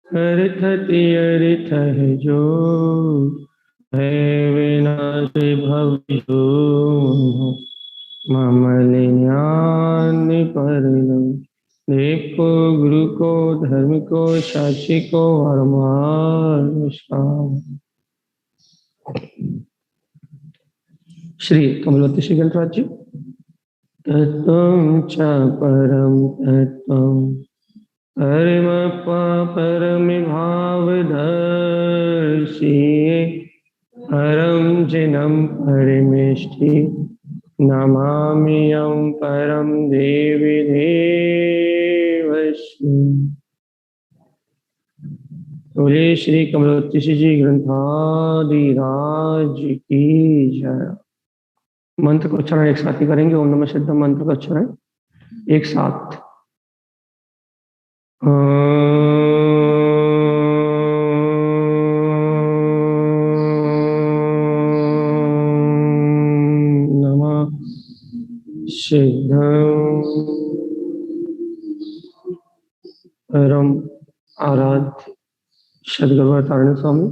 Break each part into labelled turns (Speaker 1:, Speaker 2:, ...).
Speaker 1: अर्थति अर्थ है जो है विनाशी भविष्यो मामलिन्यानि परिणो देव को गुरु को धर्म को साक्षी को परमार्थ। श्री कमलवती श्री ग्रंथराज जी। तत्त्वं च परं तत्त्वं परमभावदर्शी परं जिनं परमेष्टि नमामि यं परं देवी देवस्य। बोले श्री कमलवती जी ग्रंथादिराज की जय। मंत्र को उच्चारण एक साथ ही करेंगे। ओम नमः सिद्धम मंत्र का उच्चारण एक साथ। नमः सिद्धम परम आराध्य सद्गुरु तारण स्वामी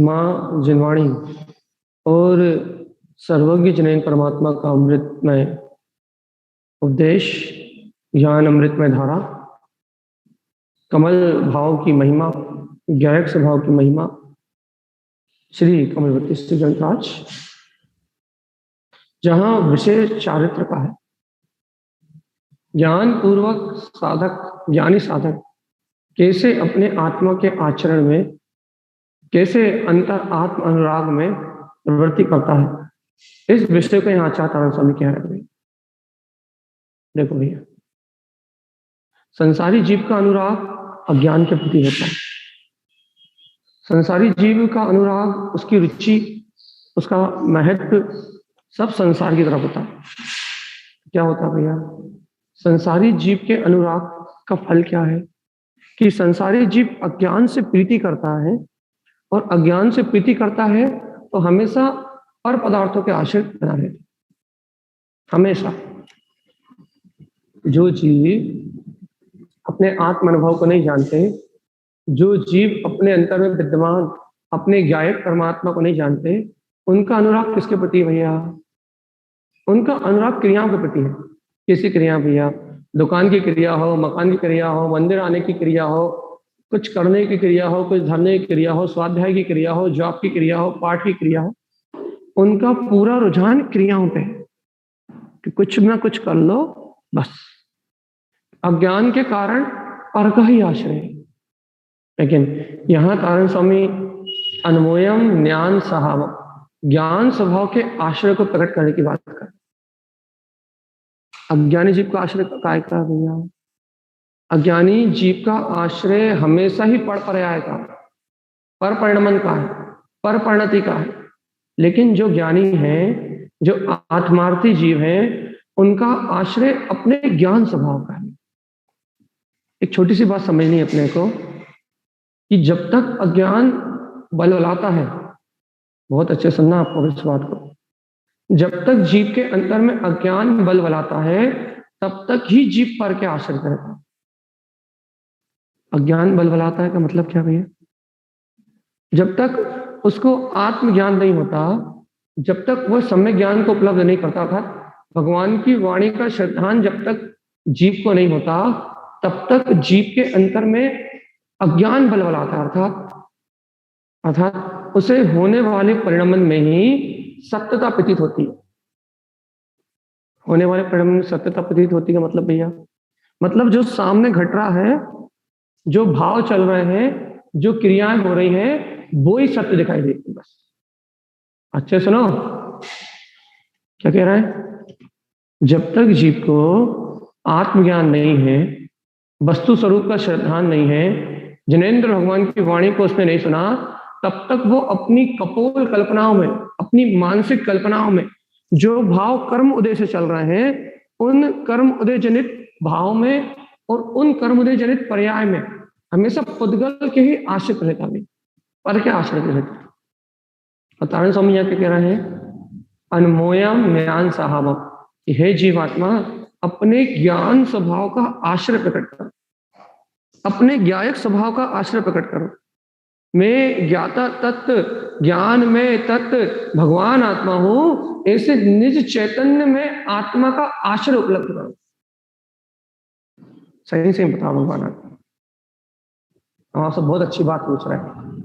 Speaker 1: माँ जिनवाणी और सर्वज्ञ जनैन परमात्मा का अमृतमय उपदेश ज्ञान अमृतमय धारा कमल भाव की महिमा गैरक्ष भाव की महिमा श्री कमलवती श्री ग्रंथराज जहाँ विशेष चारित्र का है। ज्ञान पूर्वक साधक ज्ञानी साधक कैसे अपने आत्मा के आचरण में कैसे अंतर आत्म अनुराग में प्रवृत्ति करता है, इस विषय को यहाँ आचार्य स्वामी कह रहे हैं। देखो भैया, संसारी जीव का अनुराग अज्ञान के प्रति होता है। संसारी जीव का अनुराग, उसकी रुचि, उसका महत्व सब संसार की तरफ होता है। क्या होता है भैया? संसारी जीव के अनुराग का फल क्या है कि संसारी जीव अज्ञान से प्रीति करता है, और अज्ञान से प्रीति करता है तो हमेशा पर पदार्थों के आश्रित बना रहता है। हमेशा जो जीव अपने आत्म अनुभव को नहीं जानते, जो जीव अपने अंतर में विद्यमान अपने गायक परमात्मा को नहीं जानते, उनका अनुराग किसके प्रति है भैया? उनका अनुराग क्रियाओं के प्रति है। कैसी क्रिया भैया? दुकान की क्रिया हो, मकान की क्रिया हो, मंदिर आने की क्रिया हो, कुछ करने की क्रिया हो, कुछ धरने की क्रिया हो, स्वाध्याय की क्रिया हो, जॉब की क्रिया हो, पाठ की क्रिया हो, उनका पूरा रुझान क्रियाओं पे है कि कुछ ना कुछ कर लो बस। अज्ञान के कारण पर का ही आश्रय है। लेकिन यहाँ तारण स्वामी अन्वयम ज्ञान सहाव ज्ञान स्वभाव के आश्रय को प्रकट करने की बात कर। अज्ञानी जीव का आश्रय काय का भैया? अज्ञानी जीव का आश्रय हमेशा ही पर पर्याय का, पर परिणमन का है, पर परिणति का है। लेकिन जो ज्ञानी हैं, जो आत्मार्थी जीव हैं, उनका आश्रय अपने ज्ञान स्वभाव का है। एक छोटी सी बात समझनी है अपने को कि जब तक अज्ञान बलवलाता है, बहुत अच्छे सुनना आपको इस बात को, जब तक जीव के अंतर में अज्ञान बलवलाता है तब तक ही जीव पर के आश्रय करता है। अज्ञान बलवलाता है का मतलब क्या भैया? जब तक उसको आत्मज्ञान नहीं होता, जब तक वह सम्यक ज्ञान को उपलब्ध नहीं करता था, भगवान की वाणी का श्रद्धान जब तक जीव को नहीं होता, तब तक जीव के अंतर में अज्ञान बलवलाता अर्थात उसे होने वाले परिणमन में ही सत्यता प्रतीत होती है। होने वाले परिणमन में सत्यता प्रतीत होती है मतलब भैया, मतलब जो सामने घट रहा है, जो भाव चल रहे हैं, जो क्रियाएं हो रही हैं, वो ही सत्य दिखाई देती है बस। अच्छे सुनो क्या कह रहा है? जब तक जीव को आत्मज्ञान नहीं है, वस्तु स्वरूप का श्रद्धान नहीं है, जिनेंद्र भगवान की वाणी को उसने नहीं सुना, तब तक वो अपनी कपोल कल्पनाओं में, अपनी मानसिक कल्पनाओं में जो भाव कर्म उदय से चल रहे हैं, उन कर्म उदय जनित भाव में और उन कर्म उदय जनित पर्याय में हमेशा पुद्गल के ही आश्रित रहता है, पर के आश्रित रहता। और तारण स्वामी यहाँ कह रहे हैं अनमोयम ज्ञान साहब, हे जीवात्मा अपने ज्ञान स्वभाव का आश्रय प्रकट कर। अपने ज्ञायक स्वभाव का आश्रय प्रकट करो। मैं ज्ञाता तत्व, ज्ञान में तत्व भगवान आत्मा हूं, ऐसे निज चैतन्य में आत्मा का आश्रय उपलब्ध करो। सही से बताओ भगवान आत्मा। हम आपसे बहुत अच्छी बात पूछ रहे हैं।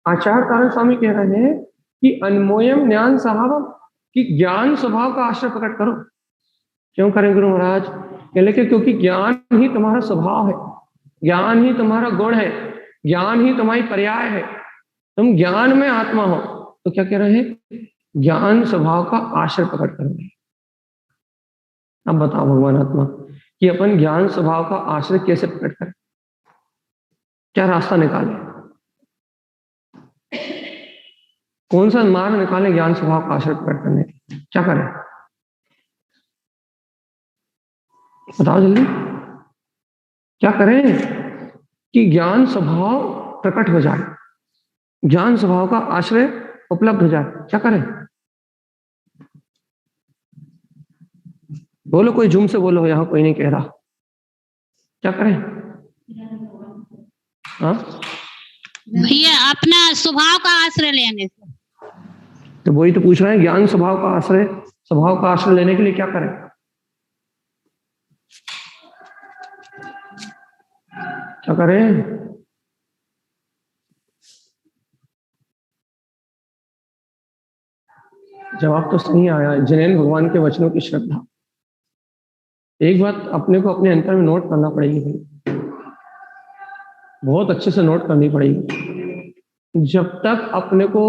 Speaker 1: आचार्य कारण स्वामी कह रहे हैं कि अन्मोयम ज्ञान स्वभाव, कि ज्ञान स्वभाव का आश्रय प्रकट करो। क्यों करें गुरु महाराज? लेकिन क्योंकि ज्ञान ही तुम्हारा स्वभाव है, ज्ञान ही तुम्हारा गुण है, ज्ञान ही तुम्हारी पर्याय है। तुम ज्ञान में आत्मा हो, तो क्या कह रहे हैं? ज्ञान स्वभाव का आश्रय प्रकट करोगे। अब बताओ भगवान आत्मा कि अपन ज्ञान स्वभाव का आश्रय कैसे प्रकट करें? क्या रास्ता निकाले? कौन सा मार्ग निकाले ज्ञान स्वभाव का आश्रय प्रकट करने? क्या करें? बताओ जल्दी। क्या करें कि ज्ञान स्वभाव प्रकट हो जाए, ज्ञान स्वभाव का आश्रय उपलब्ध हो जाए? क्या करें? बोलो, कोई झूम से बोलो, यहां कोई नहीं कह रहा। क्या करें? हाँ
Speaker 2: भैया, अपना स्वभाव का आश्रय लेने से।
Speaker 1: तो वही तो पूछ रहे हैं, ज्ञान स्वभाव का आश्रय, स्वभाव का आश्रय लेने के लिए क्या करें? क्या करें? जवाब तो सही आया। जिनेन भगवान के वचनों की श्रद्धा। एक बात अपने को अपने अंतर में नोट करना पड़ेगी भाई, बहुत अच्छे से नोट करनी पड़ेगी। जब तक अपने को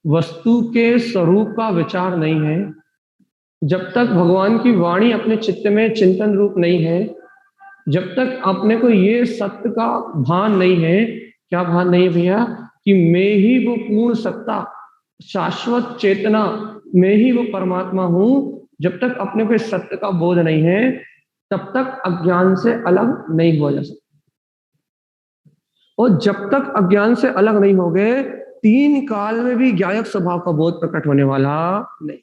Speaker 1: वस्तु के स्वरूप का विचार नहीं है, जब तक भगवान की वाणी अपने चित्त में चिंतन रूप नहीं है, जब तक अपने को ये सत्य का भान नहीं है, क्या भान नहीं है भैया? कि मैं ही वो पूर्ण सत्ता, शाश्वत चेतना, मैं ही वो परमात्मा हूं, जब तक अपने को इस सत्य का बोध नहीं है, तब तक अज्ञान से अलग नहीं हुआ जा सकता। और जब तक अज्ञान से अलग नहीं हो गए, तीन काल में भी ज्ञायक स्वभाव का बोध प्रकट होने वाला नहीं।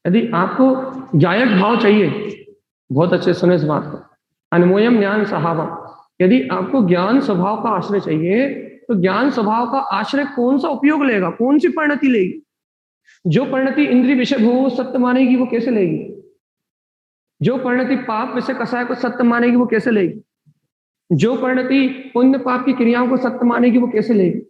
Speaker 1: यदि आपको ज्ञायक भाव चाहिए, बहुत अच्छे सुने इस बात को, अन्मोयम ज्ञान सहावा, यदि आपको ज्ञान स्वभाव का आश्रय चाहिए, तो ज्ञान स्वभाव का आश्रय कौन सा उपयोग लेगा, कौन सी परिणति लेगी? जो परिणति इंद्रिय विषय भोग सत्य मानेगी, वो कैसे लेगी? जो परिणति पाप विषय कसाय को सत्य मानेगी, वो कैसे लेगी? जो परिणति पुण्य पाप की क्रियाओं को सत्य मानेगी, वो कैसे लेगी?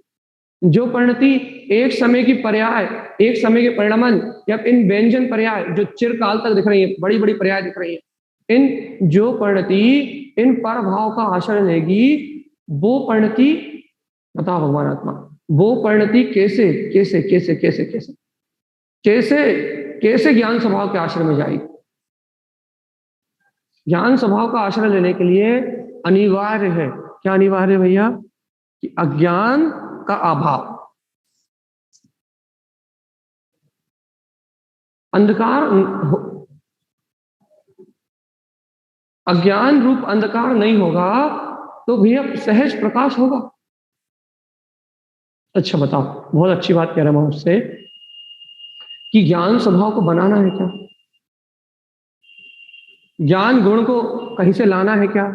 Speaker 1: जो परिणति एक समय की पर्याय, एक समय के परिणमन, या इन व्यंजन पर्याय जो चिरकाल तक दिख रही है, बड़ी बड़ी पर्याय दिख रही है, इन जो परिणति इन पर भाव का आश्रय लेगी, वो परिणति, बताओ भगवान आत्मा, वो परिणति कैसे कैसे कैसे कैसे कैसे कैसे कैसे ज्ञान स्वभाव के आश्रय में जाएगी? ज्ञान स्वभाव का आश्रय लेने के लिए अनिवार्य है, क्या अनिवार्य है भैया? कि अज्ञान का अभाव, अंधकार, अज्ञान रूप अंधकार नहीं होगा तो भैया सहज प्रकाश होगा। अच्छा बताओ, बहुत अच्छी बात कह रहा हूं आपसे कि ज्ञान स्वभाव को बनाना है क्या? ज्ञान गुण को कहीं से लाना है क्या?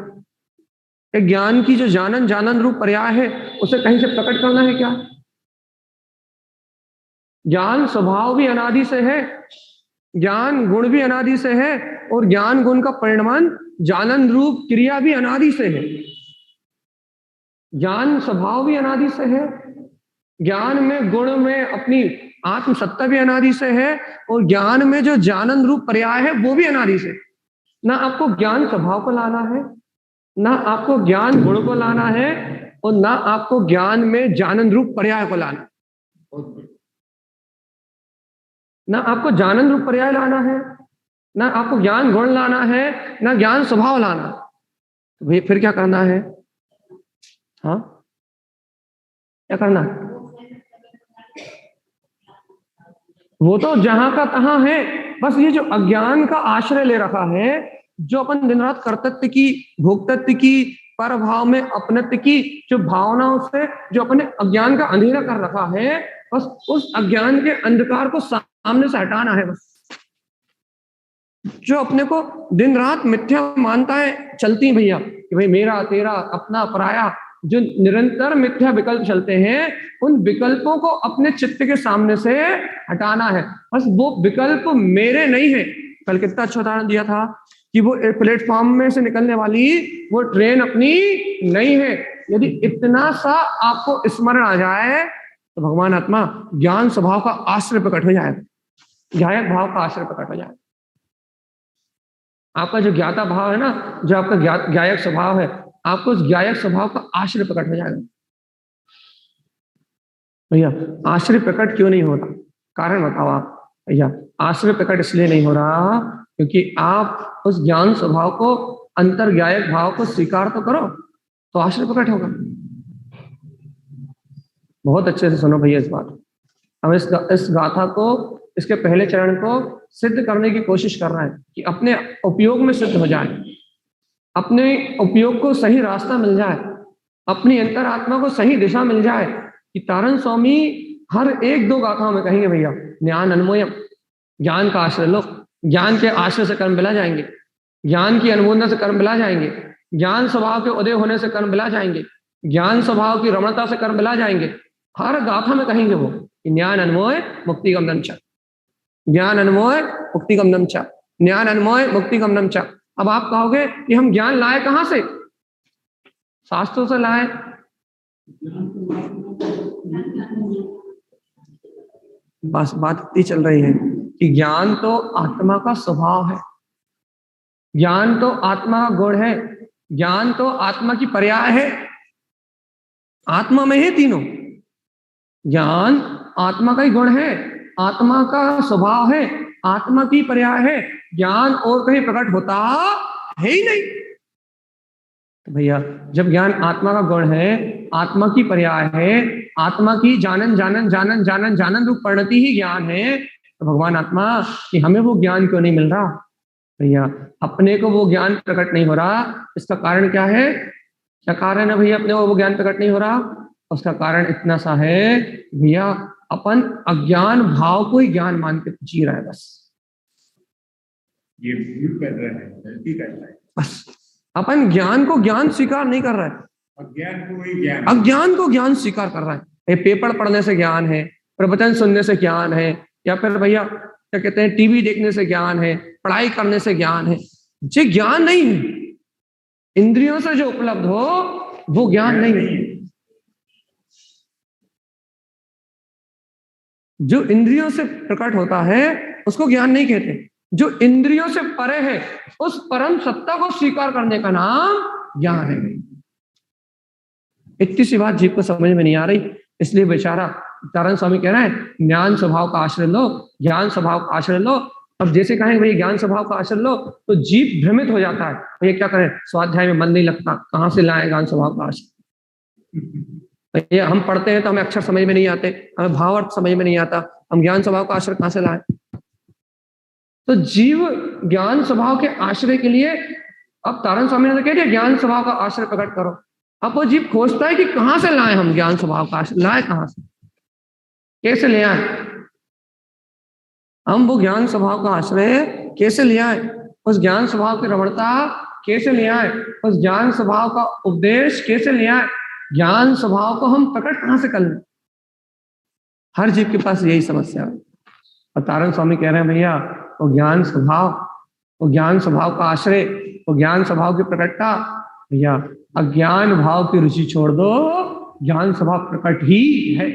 Speaker 1: ज्ञान की जो जानन जानन रूप पर्याय है, उसे कहीं से प्रकट करना है क्या? ज्ञान स्वभाव भी अनादि से है, ज्ञान गुण भी अनादि से है, और ज्ञान गुण का परिणमन जानन रूप क्रिया भी अनादि से है। ज्ञान स्वभाव भी अनादि से है, ज्ञान में गुण में अपनी आत्म सत्ता भी अनादि से है, और ज्ञान में जो जानन रूप पर्याय है वो भी अनादि से। ना आपको ज्ञान स्वभाव को लाना है, ना आपको ज्ञान गुण को लाना है, और ना आपको ज्ञान में जानन रूप पर्याय को लाना है। ना आपको जानन रूप पर्याय लाना है, ना आपको ज्ञान गुण लाना है, ना ज्ञान स्वभाव लाना है। तो भाई फिर क्या करना है? हाँ, क्या करना है? वो तो जहां का तहां है। बस ये जो अज्ञान का आश्रय ले रखा है, जो अपन दिन रात कर्तव्य की, भोक्तत्व की, पर भाव में अपनत्व की जो भावनाओं से जो अपने अज्ञान का अंधेरा कर रखा है, बस उस अज्ञान के अंधकार को सामने से हटाना है। बस जो अपने को दिन रात मिथ्या मानता है चलती भैया कि भाई मेरा तेरा अपना पराया, जो निरंतर मिथ्या विकल्प चलते हैं, उन विकल्पों को अपने चित्त के सामने से हटाना है। बस वो विकल्प मेरे नहीं है। कल कितना अच्छा उदाहरण दिया था कि वो प्लेटफॉर्म में से निकलने वाली वो ट्रेन अपनी नहीं है। यदि इतना सा आपको स्मरण आ जाए तो भगवान आत्मा ज्ञान स्वभाव का आश्रय प्रकट हो जाए, ज्ञायक भाव का आश्रय प्रकट हो जाए। आपका जो ज्ञाता भाव है ना, जो आपका ज्ञायक स्वभाव है, आपको उस ज्ञायक स्वभाव का आश्रय प्रकट हो जाएगा। भैया आश्रय प्रकट क्यों नहीं हो रहा, कारण बताओ आप। भैया आश्रय प्रकट इसलिए नहीं हो रहा क्योंकि आप उस ज्ञान स्वभाव को, अंतर ज्ञायक भाव को स्वीकार तो करो, तो आश्रय प्रकट होगा। बहुत अच्छे से सुनो भैया इस बात। हम इस गाथा को, इसके पहले चरण को सिद्ध करने की कोशिश कर रहे हैं कि अपने उपयोग में सिद्ध हो जाए, अपने उपयोग को सही रास्ता मिल जाए, अपनी अंतरात्मा को सही दिशा मिल जाए। कि तारण स्वामी हर एक दो गाथाओं में कहेंगे भैया ज्ञान अन्वयम, ज्ञान का आश्रय लो, ज्ञान के आश्रय से कर्म मिला जाएंगे, ज्ञान की अनुमोदना से कर्म मिला जाएंगे, ज्ञान स्वभाव के उदय होने से कर्म मिला जाएंगे, ज्ञान स्वभाव की रमणता से कर्म मिला जाएंगे। हर गाथा में कहेंगे वो ज्ञान अन्वय मुक्ति गमनम च, ज्ञान अन्वय मुक्ति गमनम च, ज्ञान अन्वय मुक्ति गमनम च। अब आप कहोगे कि हम ज्ञान लाए कहां से? शास्त्रों से लाए। बस बात इतनी चल रही है कि ज्ञान तो आत्मा का स्वभाव है, ज्ञान तो आत्मा का गुण है, ज्ञान तो आत्मा की पर्याय है। आत्मा में है तीनों, ज्ञान आत्मा का ही गुण है, आत्मा का स्वभाव है, आत्मा की पर्याय है। ज्ञान और कहीं प्रकट होता है ही नहीं। तो भैया जब ज्ञान आत्मा का गुण है, आत्मा की पर्याय है, आत्मा की जानन जानन जानन जानन जानन रूप परिणति ही ज्ञान है, तो भगवान आत्मा कि हमें वो ज्ञान क्यों नहीं मिल रहा? भैया अपने को वो ज्ञान प्रकट नहीं हो रहा, इसका कारण क्या है? क्या कारण है भैया अपने को वो ज्ञान प्रकट नहीं हो रहा? उसका कारण इतना सा है भैया, अपन अज्ञान भाव को ही ज्ञान मान के जी रहा है। बस
Speaker 3: ये कर रहा है, गलती कर रहा है।
Speaker 1: बस अपन ज्ञान को ज्ञान स्वीकार नहीं कर रहा है,
Speaker 3: अज्ञान
Speaker 1: को ज्ञान स्वीकार कर रहा है। पेपर पढ़ने से ज्ञान है, प्रवचन सुनने से ज्ञान है, या फिर भैया क्या कहते हैं टीवी देखने से ज्ञान है, पढ़ाई करने से ज्ञान है। ये ज्ञान नहीं है। इंद्रियों से जो उपलब्ध हो वो ज्ञान नहीं है। जो इंद्रियों से प्रकट होता है उसको ज्ञान नहीं कहते। जो इंद्रियों से परे है उस परम सत्ता को स्वीकार करने का नाम ज्ञान है। इतनी सी बात जीव को समझ में नहीं आ रही, इसलिए बेचारा तारण स्वामी कह रहे हैं ज्ञान स्वभाव का आश्रय लो, ज्ञान स्वभाव का आश्रय लो। अब जैसे कहेंगे भाई ज्ञान स्वभाव का आश्रय लो तो जीव भ्रमित हो जाता है, भैया क्या करें, स्वाध्याय में मन नहीं लगता, कहां से लाए ज्ञान स्वभाव का आश्रय? भैया हम पढ़ते हैं तो हमें अक्षर समझ में नहीं आते, हमें भाव अर्थ समझ में नहीं आता, हम ज्ञान स्वभाव का आश्रय कहां से लाए? तो जीव ज्ञान स्वभाव के आश्रय के लिए, अब तारण स्वामी ने कह दिया ज्ञान स्वभाव का आश्रय प्रकट करो। अब वो जीव खोजता है कि कहां से लाए हम ज्ञान स्वभाव का आश्रय, लाए कहां से, कैसे ले आए हम वो ज्ञान स्वभाव का आश्रय, कैसे ले आए उस ज्ञान स्वभाव की रमणता, कैसे ले आए उस ज्ञान स्वभाव का उपदेश, कैसे ले आए, ज्ञान स्वभाव को हम प्रकट कहां से कर लें? हर जीव के पास यही समस्या है। और तारण स्वामी कह रहे हैं भैया वो ज्ञान स्वभाव, वो ज्ञान स्वभाव का आश्रय, वो ज्ञान स्वभाव की प्रकटता, भैया अज्ञान भाव की रुचि छोड़ दो, ज्ञान स्वभाव प्रकट ही है।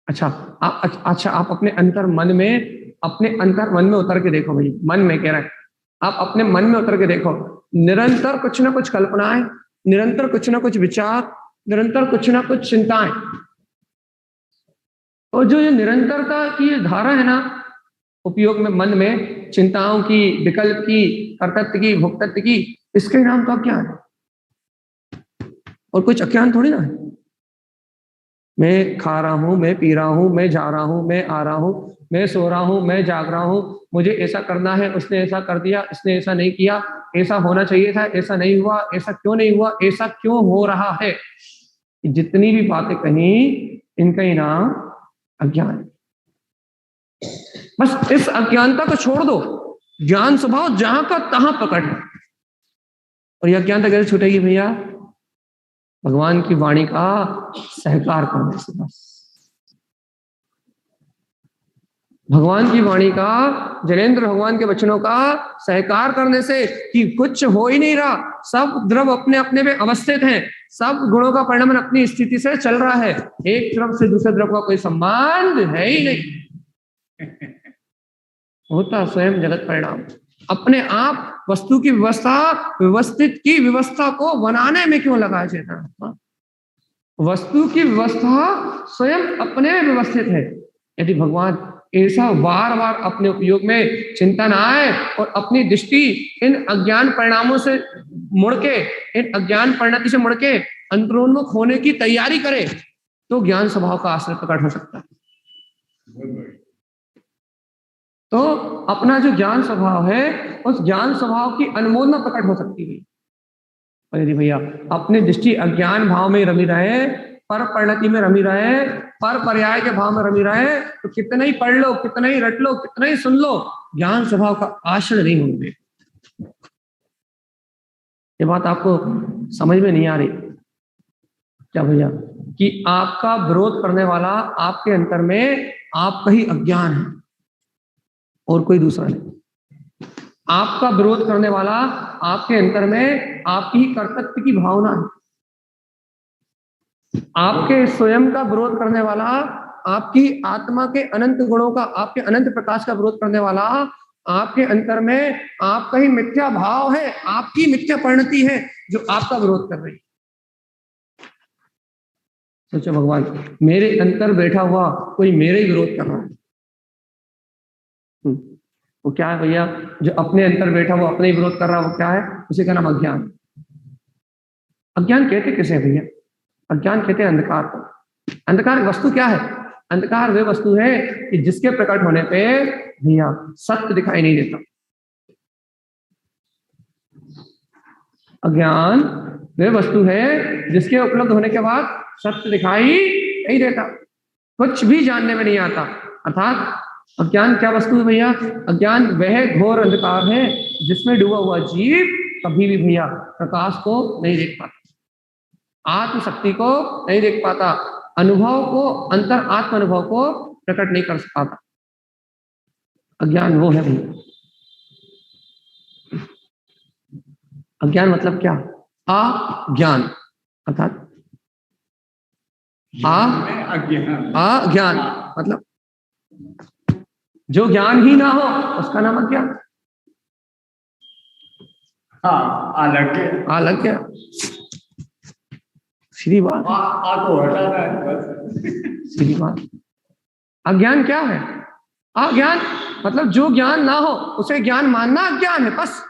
Speaker 1: अच्छा आप अपने अंतर मन में उतर के देखो भाई, मन में कह रहा है आप अपने मन में उतर के देखो, निरंतर कुछ ना कुछ कल्पनाएं, निरंतर कुछ ना कुछ विचार, निरंतर कुछ ना कुछ चिंताएं, और जो ये निरंतरता की धारा है ना उपयोग में, मन में चिंताओं की, विकल्प की, कर्तव्य की, भोक्तत्व की, इसके नाम तो अज्ञान है और कुछ अज्ञान थोड़ी ना है। मैं खा रहा हूं, मैं पी रहा हूं, मैं जा रहा हूं, मैं आ रहा हूं, मैं सो रहा हूं, मैं जाग रहा हूं, मुझे ऐसा करना है, उसने ऐसा कर दिया, इसने ऐसा नहीं किया, ऐसा होना चाहिए था, ऐसा नहीं हुआ, ऐसा क्यों नहीं हुआ, ऐसा क्यों हो रहा है। जितनी भी बातें कही इनका ही नाम अज्ञान। बस इस अज्ञानता को छोड़ दो, ज्ञान स्वभाव जहां का तहां प्रकट है। और यह अज्ञानता कैसे छूटेगी भैया? भगवान की वाणी का सहकार करने से। बस भगवान की वाणी का, जनेन्द्र भगवान के वचनों का सहकार करने से कि कुछ हो ही नहीं रहा, सब द्रव अपने अपने में अवस्थित हैं, सब गुणों का परिणाम अपनी स्थिति से चल रहा है, एक द्रव से दूसरे द्रव का कोई संबंध है ही नहीं। होता स्वयं जगत परिणाम। अपने आप वस्तु की व्यवस्था, व्यवस्थित की व्यवस्था को बनाने में क्यों लगाया चेतन? वस्तु की व्यवस्था स्वयं अपने में व्यवस्थित है। यदि भगवान ऐसा बार बार अपने उपयोग में चिंतन आए और अपनी दृष्टि इन अज्ञान परिणामों से मुड़ के, इन अज्ञान परिणति से मुड़ के अंतरोन्मुख होने की तैयारी करे, तो ज्ञान स्वभाव का आश्रय प्रकट हो सकता है। तो अपना जो ज्ञान स्वभाव है, उस ज्ञान स्वभाव की अनुमोदना प्रकट हो सकती है। और यदि भैया अपनी दृष्टि अज्ञान भाव में रमी रहे, पर परिणति में रमी रहे, पर पर्याय के भाव में रमी रहे, तो कितना ही पढ़ लो, कितना ही रट लो, कितना ही सुन लो, ज्ञान स्वभाव का आश्रय नहीं होंगे। ये बात आपको समझ में नहीं आ रही क्या भैया? कि आपका विरोध करने वाला आपके अंतर में आपका ही अज्ञान है और कोई दूसरा नहीं। आपका विरोध करने वाला आपके अंतर में आपकी ही कर्तव्य की भावना है। आपके स्वयं का विरोध करने वाला, आपकी आत्मा के अनंत गुणों का, आपके अनंत प्रकाश का विरोध करने वाला आपके अंतर में आपका ही मिथ्या भाव है, आपकी मिथ्या परिणति है जो आपका विरोध कर रही है। सोचो भगवान मेरे अंतर बैठा हुआ कोई मेरे ही विरोध कर रहा है, वो क्या है भैया? जो अपने अंतर बैठा हुआ अपने ही विरोध कर रहा है, वो क्या है? उसी का नाम अज्ञान। अज्ञान कहते किसे भैया? अज्ञान कहते हैं अंधकार को। अंधकार वस्तु क्या है? अंधकार वे वस्तु है कि जिसके प्रकट होने पे भैया सत्य दिखाई नहीं देता। अज्ञान वे वस्तु है जिसके उपलब्ध होने के बाद सत्य दिखाई नहीं देता, कुछ भी जानने में नहीं आता। अर्थात अज्ञान क्या वस्तु है भैया? अज्ञान वह घोर अंधकार है जिसमें डूबा हुआ जीव कभी भी भैया प्रकाश को नहीं देख पाता, आत्मशक्ति को नहीं देख पाता, अनुभव को, अंतर आत्म अनुभव को प्रकट नहीं कर पाता। अज्ञान वो है भैया। अज्ञान मतलब क्या? अज्ञान अर्थात अज्ञान मतलब जो ज्ञान ही ना हो उसका नाम अज्ञान। अलग सीधी बात। सीधी बात। अज्ञान क्या है? अज्ञान मतलब जो ज्ञान ना हो उसे ज्ञान मानना अज्ञान है। बस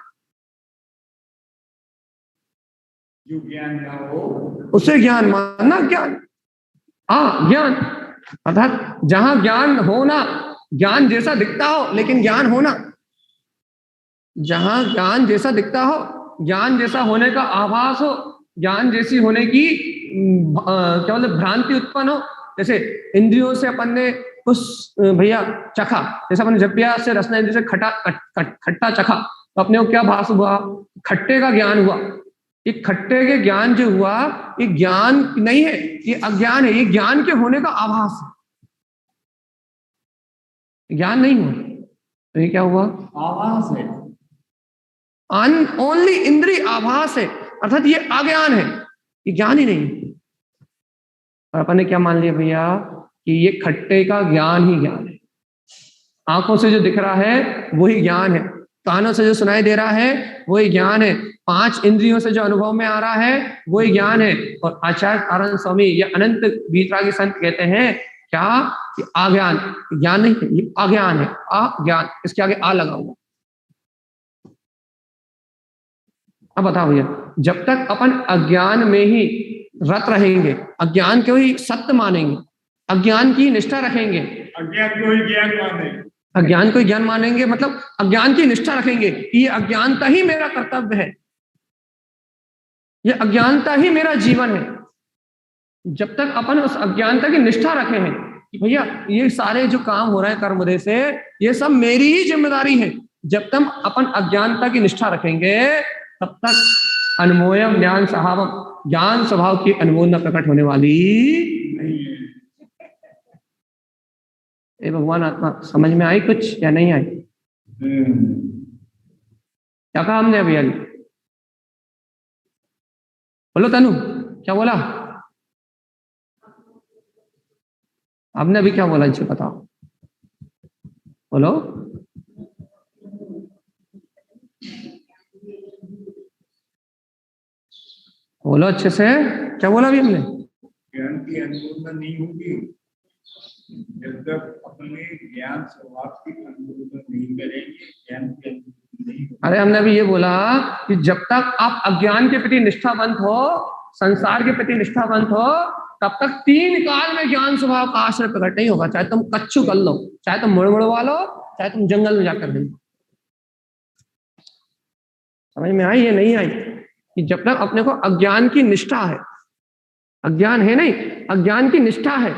Speaker 3: जो ज्ञान ना हो
Speaker 1: उसे ज्ञान मानना ज्ञान। ज्ञान अर्थात जहां ज्ञान होना, ज्ञान जैसा दिखता हो लेकिन ज्ञान होना, जहां ज्ञान जैसा दिखता हो, ज्ञान जैसा होने का आभास हो, ज्ञान जैसी होने की क्या बोलते भ्रांति उत्पन्न हो। जैसे इंद्रियों से अपन ने उस भैया चखा, जैसे अपन जपिया से रसना इंद्रिय से खट्टा चखा, तो अपने को क्या भास हुआ? खट्टे का ज्ञान हुआ। ये खट्टे के ज्ञान जो हुआ ये ज्ञान नहीं है, ये अज्ञान है। ये ज्ञान के होने का आभास है, ज्ञान नहीं हुआ। तो ये क्या हुआ?
Speaker 3: आभास है,
Speaker 1: ओनली इंद्रिय आभास है, अर्थात ये अज्ञान है, ये ज्ञान ही नहीं। और अपन ने क्या मान लिया भैया कि ये खट्टे का ज्ञान ही ज्ञान है। आंखों से जो दिख रहा है वही ज्ञान है, कानों से जो सुनाई दे रहा है वही ज्ञान है, 5 इंद्रियों से जो अनुभव में आ रहा है वही ज्ञान है। और आचार्य आनंद स्वामी या अनंत वीतरागी संत कहते हैं क्या कि अज्ञान, ज्ञान नहीं है, ये अज्ञान है। अज्ञान, इसके आगे आ लगा हुआ। अब बताओ भैया, जब तक अपन अज्ञान में ही रत रहेंगे, अज्ञान को ही सत्य मानेंगे, अज्ञान की निष्ठा रखेंगे,
Speaker 3: अज्ञान को ही ज्ञान मानेंगे,
Speaker 1: अज्ञान को ज्ञान मानेंगे मतलब अज्ञान की निष्ठा रखेंगे कि ये अज्ञानता ही मेरा कर्तव्य है, ये अज्ञानता ही मेरा जीवन है। जब तक अपन उस अज्ञानता की निष्ठा रखे हैं, कि भैया ये सारे जो काम हो रहे हैं कर्म उदय से, ये सब मेरी ही जिम्मेदारी है। जब तक अपन अज्ञानता की निष्ठा रखेंगे तब तक अनमोयम ज्ञान स्वभावम, ज्ञान स्वभाव की अनमोलता प्रकट होने वाली
Speaker 3: नहीं है।
Speaker 1: ए भगवान आत्मा, समझ में आई कुछ या नहीं आई? क्या कहा हमने अभी? अभी बोलो तनु, क्या बोला आपने? अभी क्या बोला इसे बताओ, बोलो। बोलो अच्छे से, क्या बोला अभी हमने?
Speaker 3: ज्ञान की अनुमोदना नहीं होगी जब तक अपने ज्ञान स्वभाव की अनुमोदना नहीं करेंगे, ज्ञान की अनुमोदना नहीं होगी।
Speaker 1: अरे हमने अभी ये बोला कि जब तक आप अज्ञान के प्रति निष्ठावंत हो, संसार के प्रति निष्ठावंत हो, तब तक 3 काल में ज्ञान स्वभाव का आश्रय प्रकट नहीं होगा। चाहे तुम कच्छु कर लो, चाहे तुम मुड़मुड़वा लो, चाहे तुम जंगल में जाकर दे। समझ में आई या नहीं आई? कि जब तक अपने को अज्ञान की निष्ठा है, अज्ञान है नहीं, अज्ञान की निष्ठा है,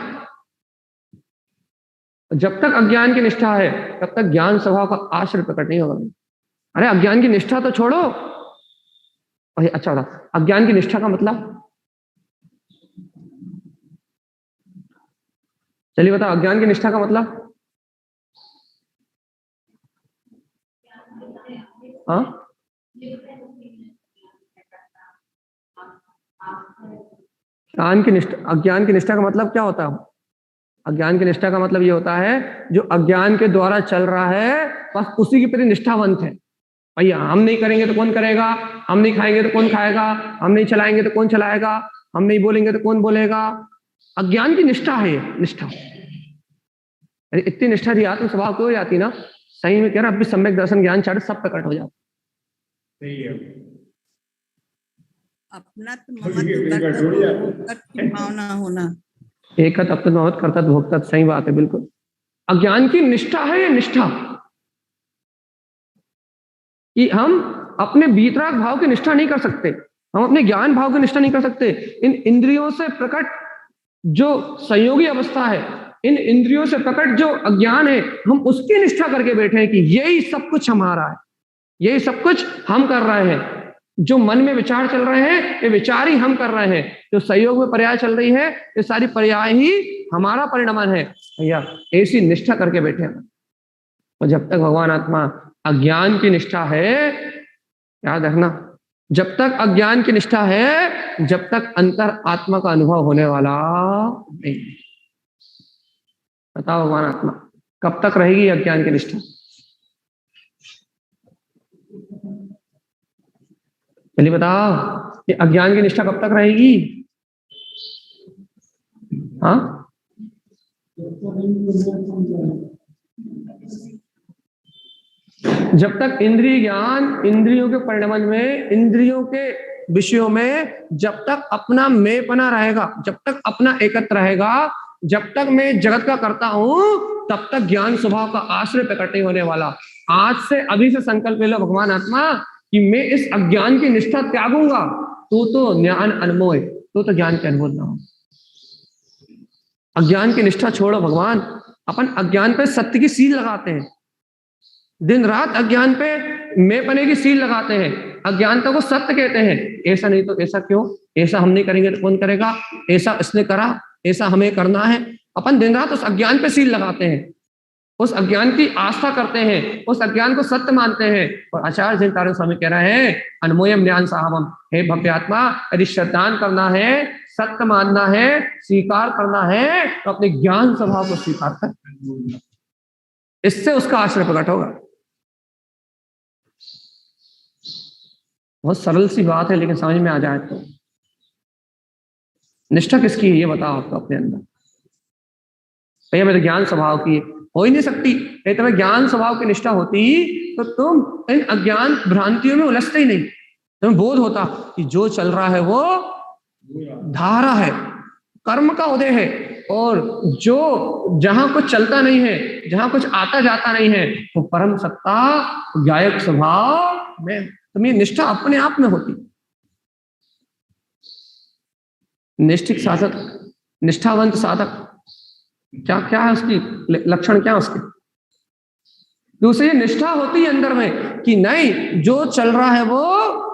Speaker 1: जब तक अज्ञान की निष्ठा है तब तक ज्ञान स्वभाव का आश्रय प्रकट नहीं होगा। अरे अज्ञान की निष्ठा तो छोड़ो। अरे अच्छा बता, अज्ञान की निष्ठा का मतलब? चलिए बता, अज्ञान की निष्ठा का मतलब? हाँ, ज्ञान की निष्ठा, अज्ञान की निष्ठा का मतलब क्या होता है? अज्ञान की निष्ठा का मतलब ये होता है जो अज्ञान के द्वारा चल रहा है बस उसी के प्रति निष्ठावंत है। भैया हम नहीं करेंगे तो कौन करेगा, हम नहीं खाएंगे तो कौन खाएगा, हम नहीं चलाएंगे तो कौन चलाएगा, हम नहीं बोलेंगे तो कौन बोलेगा। अज्ञान की निष्ठा है ये, निष्ठा। अरे इतनी निष्ठा थी आत्म स्वभाव को हो जाती ना, सही में कह रहा, अब भी सम्यक दर्शन ज्ञान चार सब प्रकट हो जाता।
Speaker 3: सही है।
Speaker 4: अपना तो भावना होना,
Speaker 1: एक अपना करता भोगता, सही बात है बिल्कुल। अज्ञान की निष्ठा है ये, निष्ठा कि हम अपने बीतराग भाव की निष्ठा नहीं कर सकते, हम अपने ज्ञान भाव की निष्ठा नहीं कर सकते। इन इंद्रियों से प्रकट जो संयोगी अवस्था है, इन इंद्रियों से प्रकट जो अज्ञान है, हम उसकी निष्ठा करके बैठे हैं कि यही सब कुछ हमारा है, यही सब कुछ हम कर रहे हैं। जो मन में विचार चल रहे हैं ये विचार ही हम कर रहे हैं, जो संयोग में पर्याय चल रही है ये सारी पर्याय ही हमारा परिणमन है। भैया ऐसी निष्ठा करके बैठे हैं। और जब तक भगवान आत्मा अज्ञान की निष्ठा है, याद रखना, जब तक अज्ञान की निष्ठा है, जब तक अंतर आत्मा का अनुभव होने वाला नहीं। बताओ भगवान आत्मा कब तक रहेगी अज्ञान की निष्ठा? चलिए बताओ, ये अज्ञान की निष्ठा कब तक रहेगी? हाँ, जब तक इंद्रिय ज्ञान, इंद्रियों के परिणमन में, इंद्रियों के विषयों में जब तक अपना मैंपना रहेगा, जब तक अपना एकत्र रहेगा, जब तक मैं जगत का करता हूं, तब तक ज्ञान स्वभाव का आश्रय प्रकट नहीं होने वाला। आज से अभी से संकल्प ले लो भगवान आत्मा कि मैं इस अज्ञान की निष्ठा त्यागूंगा, तो ज्ञान अनमोय, तो ज्ञान के अनुभव ना हो। अज्ञान की निष्ठा छोड़ो भगवान। अपन अज्ञान पे सत्य की सील लगाते हैं, दिन रात अज्ञान पे मैंपने की सील लगाते हैं, अज्ञानता को सत्य कहते हैं। ऐसा नहीं तो ऐसा क्यों, ऐसा हम नहीं करेंगे तो कौन करेगा, ऐसा इसने करा, ऐसा हमें करना है। अपन दिन रात उस अज्ञान पे सील लगाते हैं, उस अज्ञान की आस्था करते हैं, उस अज्ञान को सत्य मानते हैं। और आचार्य जैन तारण स्वामी कह रहे हैं अनमोयम ज्ञान साहबम, हे भव्य आत्मा, यदि श्रद्धान करना है, सत्य मानना है, स्वीकार करना है, तो अपने ज्ञान स्वभाव को स्वीकार कर, इससे उसका आश्रय प्रकट होगा। बहुत सरल सी बात है, लेकिन समझ में आ जाए तो। निष्ठा किसकी है ये बताओ आपको अपने अंदर। भैया मेरे ज्ञान स्वभाव की हो ही नहीं सकती। यदि तुम्हें ज्ञान स्वभाव की निष्ठा होती तो तुम इन अज्ञान भ्रांतियों में उलझते ही नहीं। तुम्हें बोध होता कि जो चल रहा है वो धारा है, कर्म का उदय है, और जो जहां कुछ चलता नहीं है, जहां कुछ आता जाता नहीं है, वो परम सत्ता गायक स्वभाव में तुम्हें निष्ठा अपने आप में होती। निष्ठिक साधक, निष्ठावंत साधक क्या क्या है उसकी लक्षण, क्या है उसके? दूसरी निष्ठा होती है अंदर में कि नहीं, जो चल रहा है वो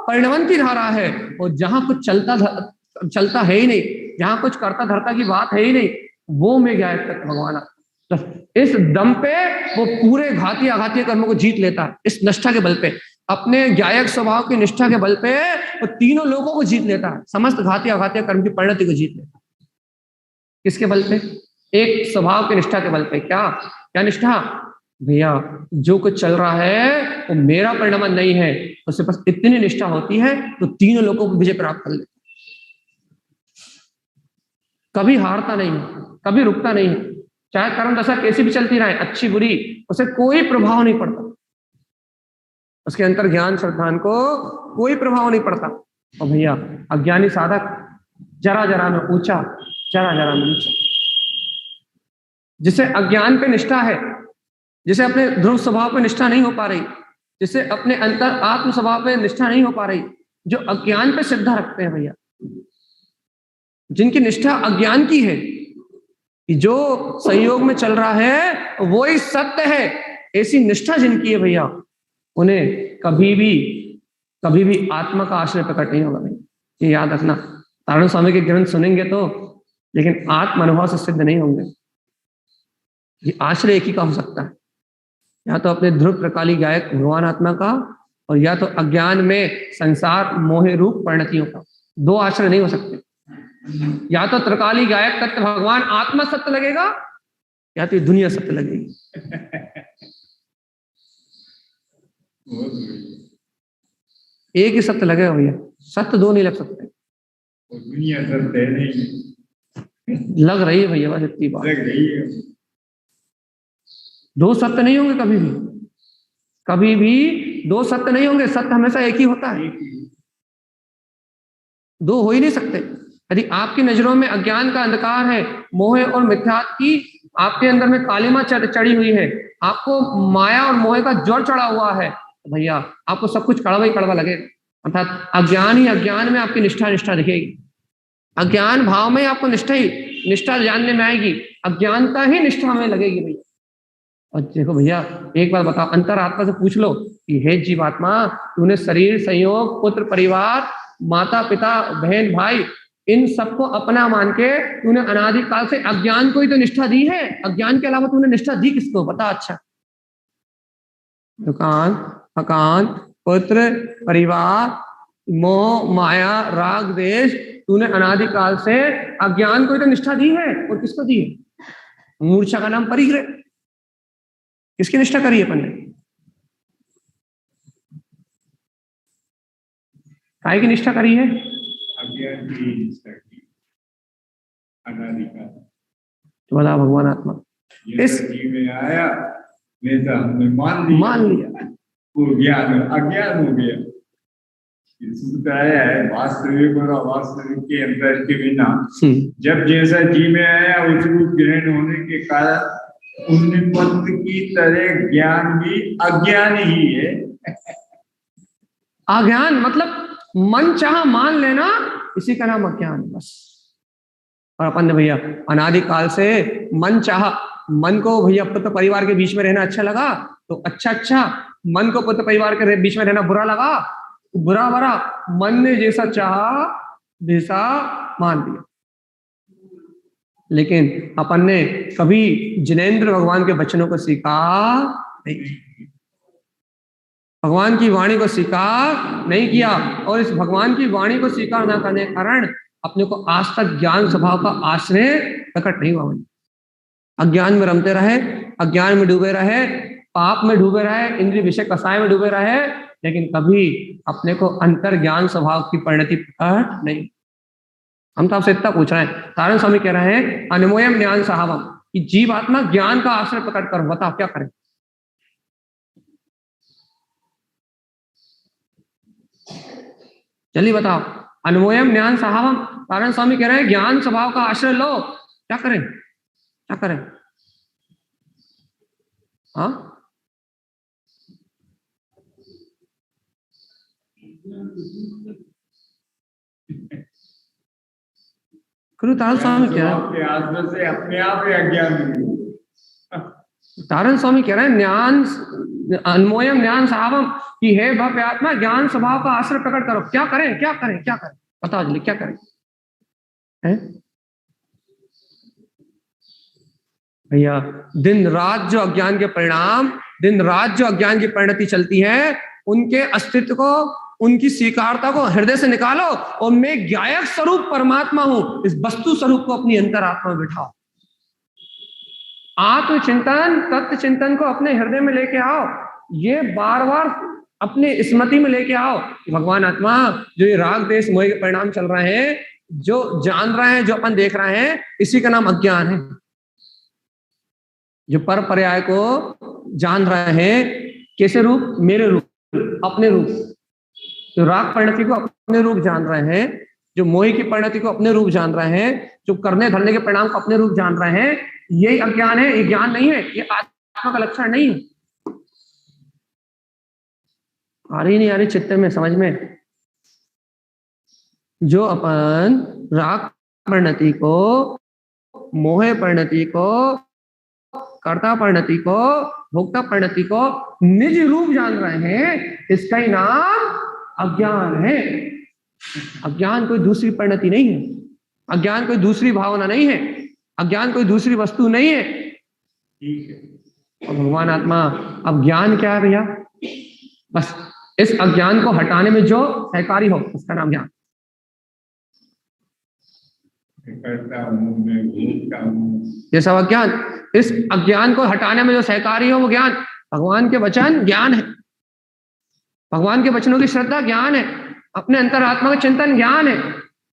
Speaker 1: परिणमन धारा है, और जहां कुछ चलता है ही नहीं, जहां कुछ करता धरता की बात है ही नहीं, वो में गायक तत्व भगवान। तो इस दम पे वो पूरे घाती आघाती कर्मों को जीत लेता है, इस निष्ठा के बल पे, अपने गायक स्वभाव की निष्ठा के बल पे वो तीनों लोगों को जीत लेता है, समस्त घाती आघाती कर्म की परिणति को जीत लेता है। किसके बल पे? एक स्वभाव की निष्ठा के बल पे। क्या क्या निष्ठा? भैया जो कुछ चल रहा है वो मेरा परिणमन नहीं है, उसके पास इतनी निष्ठा होती है तो तीनों लोगों को विजय प्राप्त कर लेता, कभी हारता नहीं, कभी रुकता नहीं, चाहे कर्म दशा कैसी भी चलती रहे, अच्छी बुरी, उसे कोई प्रभाव नहीं पड़ता, उसके अंतर ज्ञान श्रद्धान को कोई प्रभाव नहीं पड़ता। और भैया अज्ञानी साधक जरा जरा में ऊंचा, जरा जरा में नीचा, जिसे अज्ञान पे निष्ठा है, जिसे अपने ध्रुव स्वभाव पे निष्ठा नहीं हो पा रही, जिसे अपने अंतर आत्म स्वभाव पे निष्ठा नहीं हो पा रही, जो अज्ञान पे श्रद्धा रखते हैं भैया, जिनकी निष्ठा अज्ञान की है कि जो संयोग में चल रहा है वो ही सत्य है, ऐसी निष्ठा जिनकी है भैया, उन्हें कभी भी आत्मा का आश्रय प्रकट नहीं होगा भैया, ये याद रखना। तारण स्वामी के ग्रंथ सुनेंगे तो, लेकिन आत्म अनुभव से सिद्ध नहीं होंगे। ये आश्रय एक ही का हो सकता है, या तो अपने ध्रुव प्रकाली गायक भगवान आत्मा का, और या तो अज्ञान में संसार मोहे रूप परिणतियों का। दो आश्रय नहीं हो सकते, या तो त्रिकाली गायक तत्व भगवान आत्मा सत्य लगेगा, या तो दुनिया सत्य लगेगी। एक ही सत्य लगेगा भैया, सत्य दो नहीं लग सकते।
Speaker 3: दुनिया सत्य नहीं
Speaker 1: लग रही है भैया, बस इतनी बात
Speaker 3: लग रही है।
Speaker 1: दो सत्य नहीं होंगे कभी भी, कभी भी दो सत्य नहीं होंगे, सत्य हमेशा एक ही होता है, दो हो ही नहीं सकते। यदि आपकी नजरों में अज्ञान का अंधकार है, मोह और मिथ्यात्व की आपके अंदर में कालिमा चढ़ी हुई है, आपको माया और मोह का ज्वर चढ़ा हुआ है, तो भैया आपको सब कुछ कड़वा ही कड़वा लगेगा। अर्थात अज्ञान ही अज्ञान में आपकी निष्ठा दिखेगी, अज्ञान भाव में आपको निष्ठा जानने में आएगी, अज्ञानता ही निष्ठा में लगेगी भैया। और देखो भैया एक बात बताओ, अंतरात्मा से पूछ लो कि हे जीवात्मा, तूने शरीर, संयोग, पुत्र, परिवार, माता पिता, बहन भाई, इन सबको अपना मान के तूने अनादिकाल से अज्ञान को ही तो निष्ठा दी है, अज्ञान के अलावा तूने निष्ठा दी किसको बता? अच्छा, दुकान, मकान, पुत्र, परिवार, मोह, माया, राग, द्वेष, तूने अनादिकाल से अज्ञान को ही तो निष्ठा दी है। और किसको दी है? मूर्छा का नाम परिग्रह। किसकी निष्ठा करी है अपन ने? काय की निष्ठा करी है?
Speaker 3: अज्ञान की निष्ठा की, अनादिकाल।
Speaker 1: तो बता भगवान आत्मा
Speaker 3: इस जीव में आया, नेता हमने मान लिया, वो ज्ञान अज्ञान हो गया। आया है वास्तविक और अवास्तविक के अंतर के बिना, जब जैसा जीव में आया उस रूप ग्रहण होने के कारण उन्नत की तरह ज्ञान भी अज्ञान ही है।
Speaker 1: अज्ञान मतलब मन चाह मान लेना, इसी का नाम अज्ञान बस। और अपन ने भैया अनादिकाल से मन चाह, मन को भैया पुत्र परिवार के बीच में रहना अच्छा लगा तो अच्छा, मन को पुत्र परिवार के बीच में रहना बुरा लगा, बुरा भरा, मन ने जैसा चाहा वैसा मान लिया। लेकिन अपन ने कभी जिनेंद्र भगवान के वचनों को स्वीकार नहीं, भगवान की वाणी को स्वीकार नहीं किया, और इस भगवान की वाणी को स्वीकार न करने के कारण अपने को आज तक ज्ञान स्वभाव का आश्रय प्रकट नहीं हुआ। अज्ञान में रमते रहे, अज्ञान में डूबे रहे, पाप में डूबे रहे, इंद्रिय विषय कसाय में डूबे रहे, लेकिन कभी अपने को अंतर ज्ञान स्वभाव की परिणति प्रकट नहीं। हम तो आपसे इतना पूछ रहे हैं, तारण स्वामी कह रहे हैं अनमोयम ज्ञान साहवम, कि जीव आत्मा ज्ञान का आश्रय प्रकट कर, बताओ क्या करें? चलिए बताओ, अनमोयम ज्ञान साहवम, तारण स्वामी कह रहे हैं ज्ञान स्वभाव का आश्रय लो, क्या करें? क्या करें? हाँ, गुरु तारण स्वामी कह रहे हैं,
Speaker 3: आपके आश्रय से अपने आप ही अज्ञान दूर हो।
Speaker 1: तारण स्वामी कह रहे हैं ज्ञान अन्मोयम ज्ञान साहबम कि हे भव्य आत्मा ज्ञान स्वभाव का आश्रय प्रकट करो। क्या करें क्या करें क्या करें, बताओ जल्दी क्या करें हैं भैया। दिन रात जो अज्ञान के परिणाम, दिन रात जो अज्ञान की परिणति चलती है, उनके अस्तित्व को, उनकी स्वीकारता को हृदय से निकालो और मैं ज्ञायक स्वरूप परमात्मा हूं, इस वस्तु स्वरूप को अपनी अंतरात्मा में बिठाओ। आत्मचिंतन, तत्व चिंतन को अपने हृदय में लेके आओ, ये बार बार अपने स्मृति में लेके आओ। भगवान आत्मा जो ये राग देश मोह के परिणाम चल रहे हैं, जो जान रहे हैं, जो अपन देख रहे हैं, इसी का नाम अज्ञान है। जो पर पर्याय को जान रहे हैं, कैसे रूप, मेरे रूप, अपने रूप, जो राग परिणति को अपने रूप जान रहे हैं, जो मोह की परिणति को अपने रूप जान रहे हैं, जो करने धरने के परिणाम को अपने रूप जान रहे हैं, यही अज्ञान है। ये ज्ञान नहीं है, ये आत्मा का लक्षण नहीं है। आ रही चित्त में, समझ में? जो अपन राग परिणति को, मोह परिणति को, कर्ता परिणति को, भोक्ता परिणति को निज रूप जान रहे हैं, इसका ही नाम अज्ञान है। अज्ञान कोई दूसरी परिणति नहीं है, अज्ञान कोई दूसरी भावना नहीं है, अज्ञान कोई दूसरी वस्तु नहीं है।
Speaker 3: ठीक है।
Speaker 1: और भगवान आत्मा, अब ज्ञान क्या है भैया? बस इस अज्ञान को हटाने में जो सहकारी हो, उसका नाम ज्ञान। ये सब अज्ञान, इस अज्ञान को हटाने में जो सहकारी हो वो ज्ञान। भगवान के वचन ज्ञान है, भगवान के वचनों की श्रद्धा ज्ञान है, अपने अंतरात्मा का चिंतन ज्ञान है।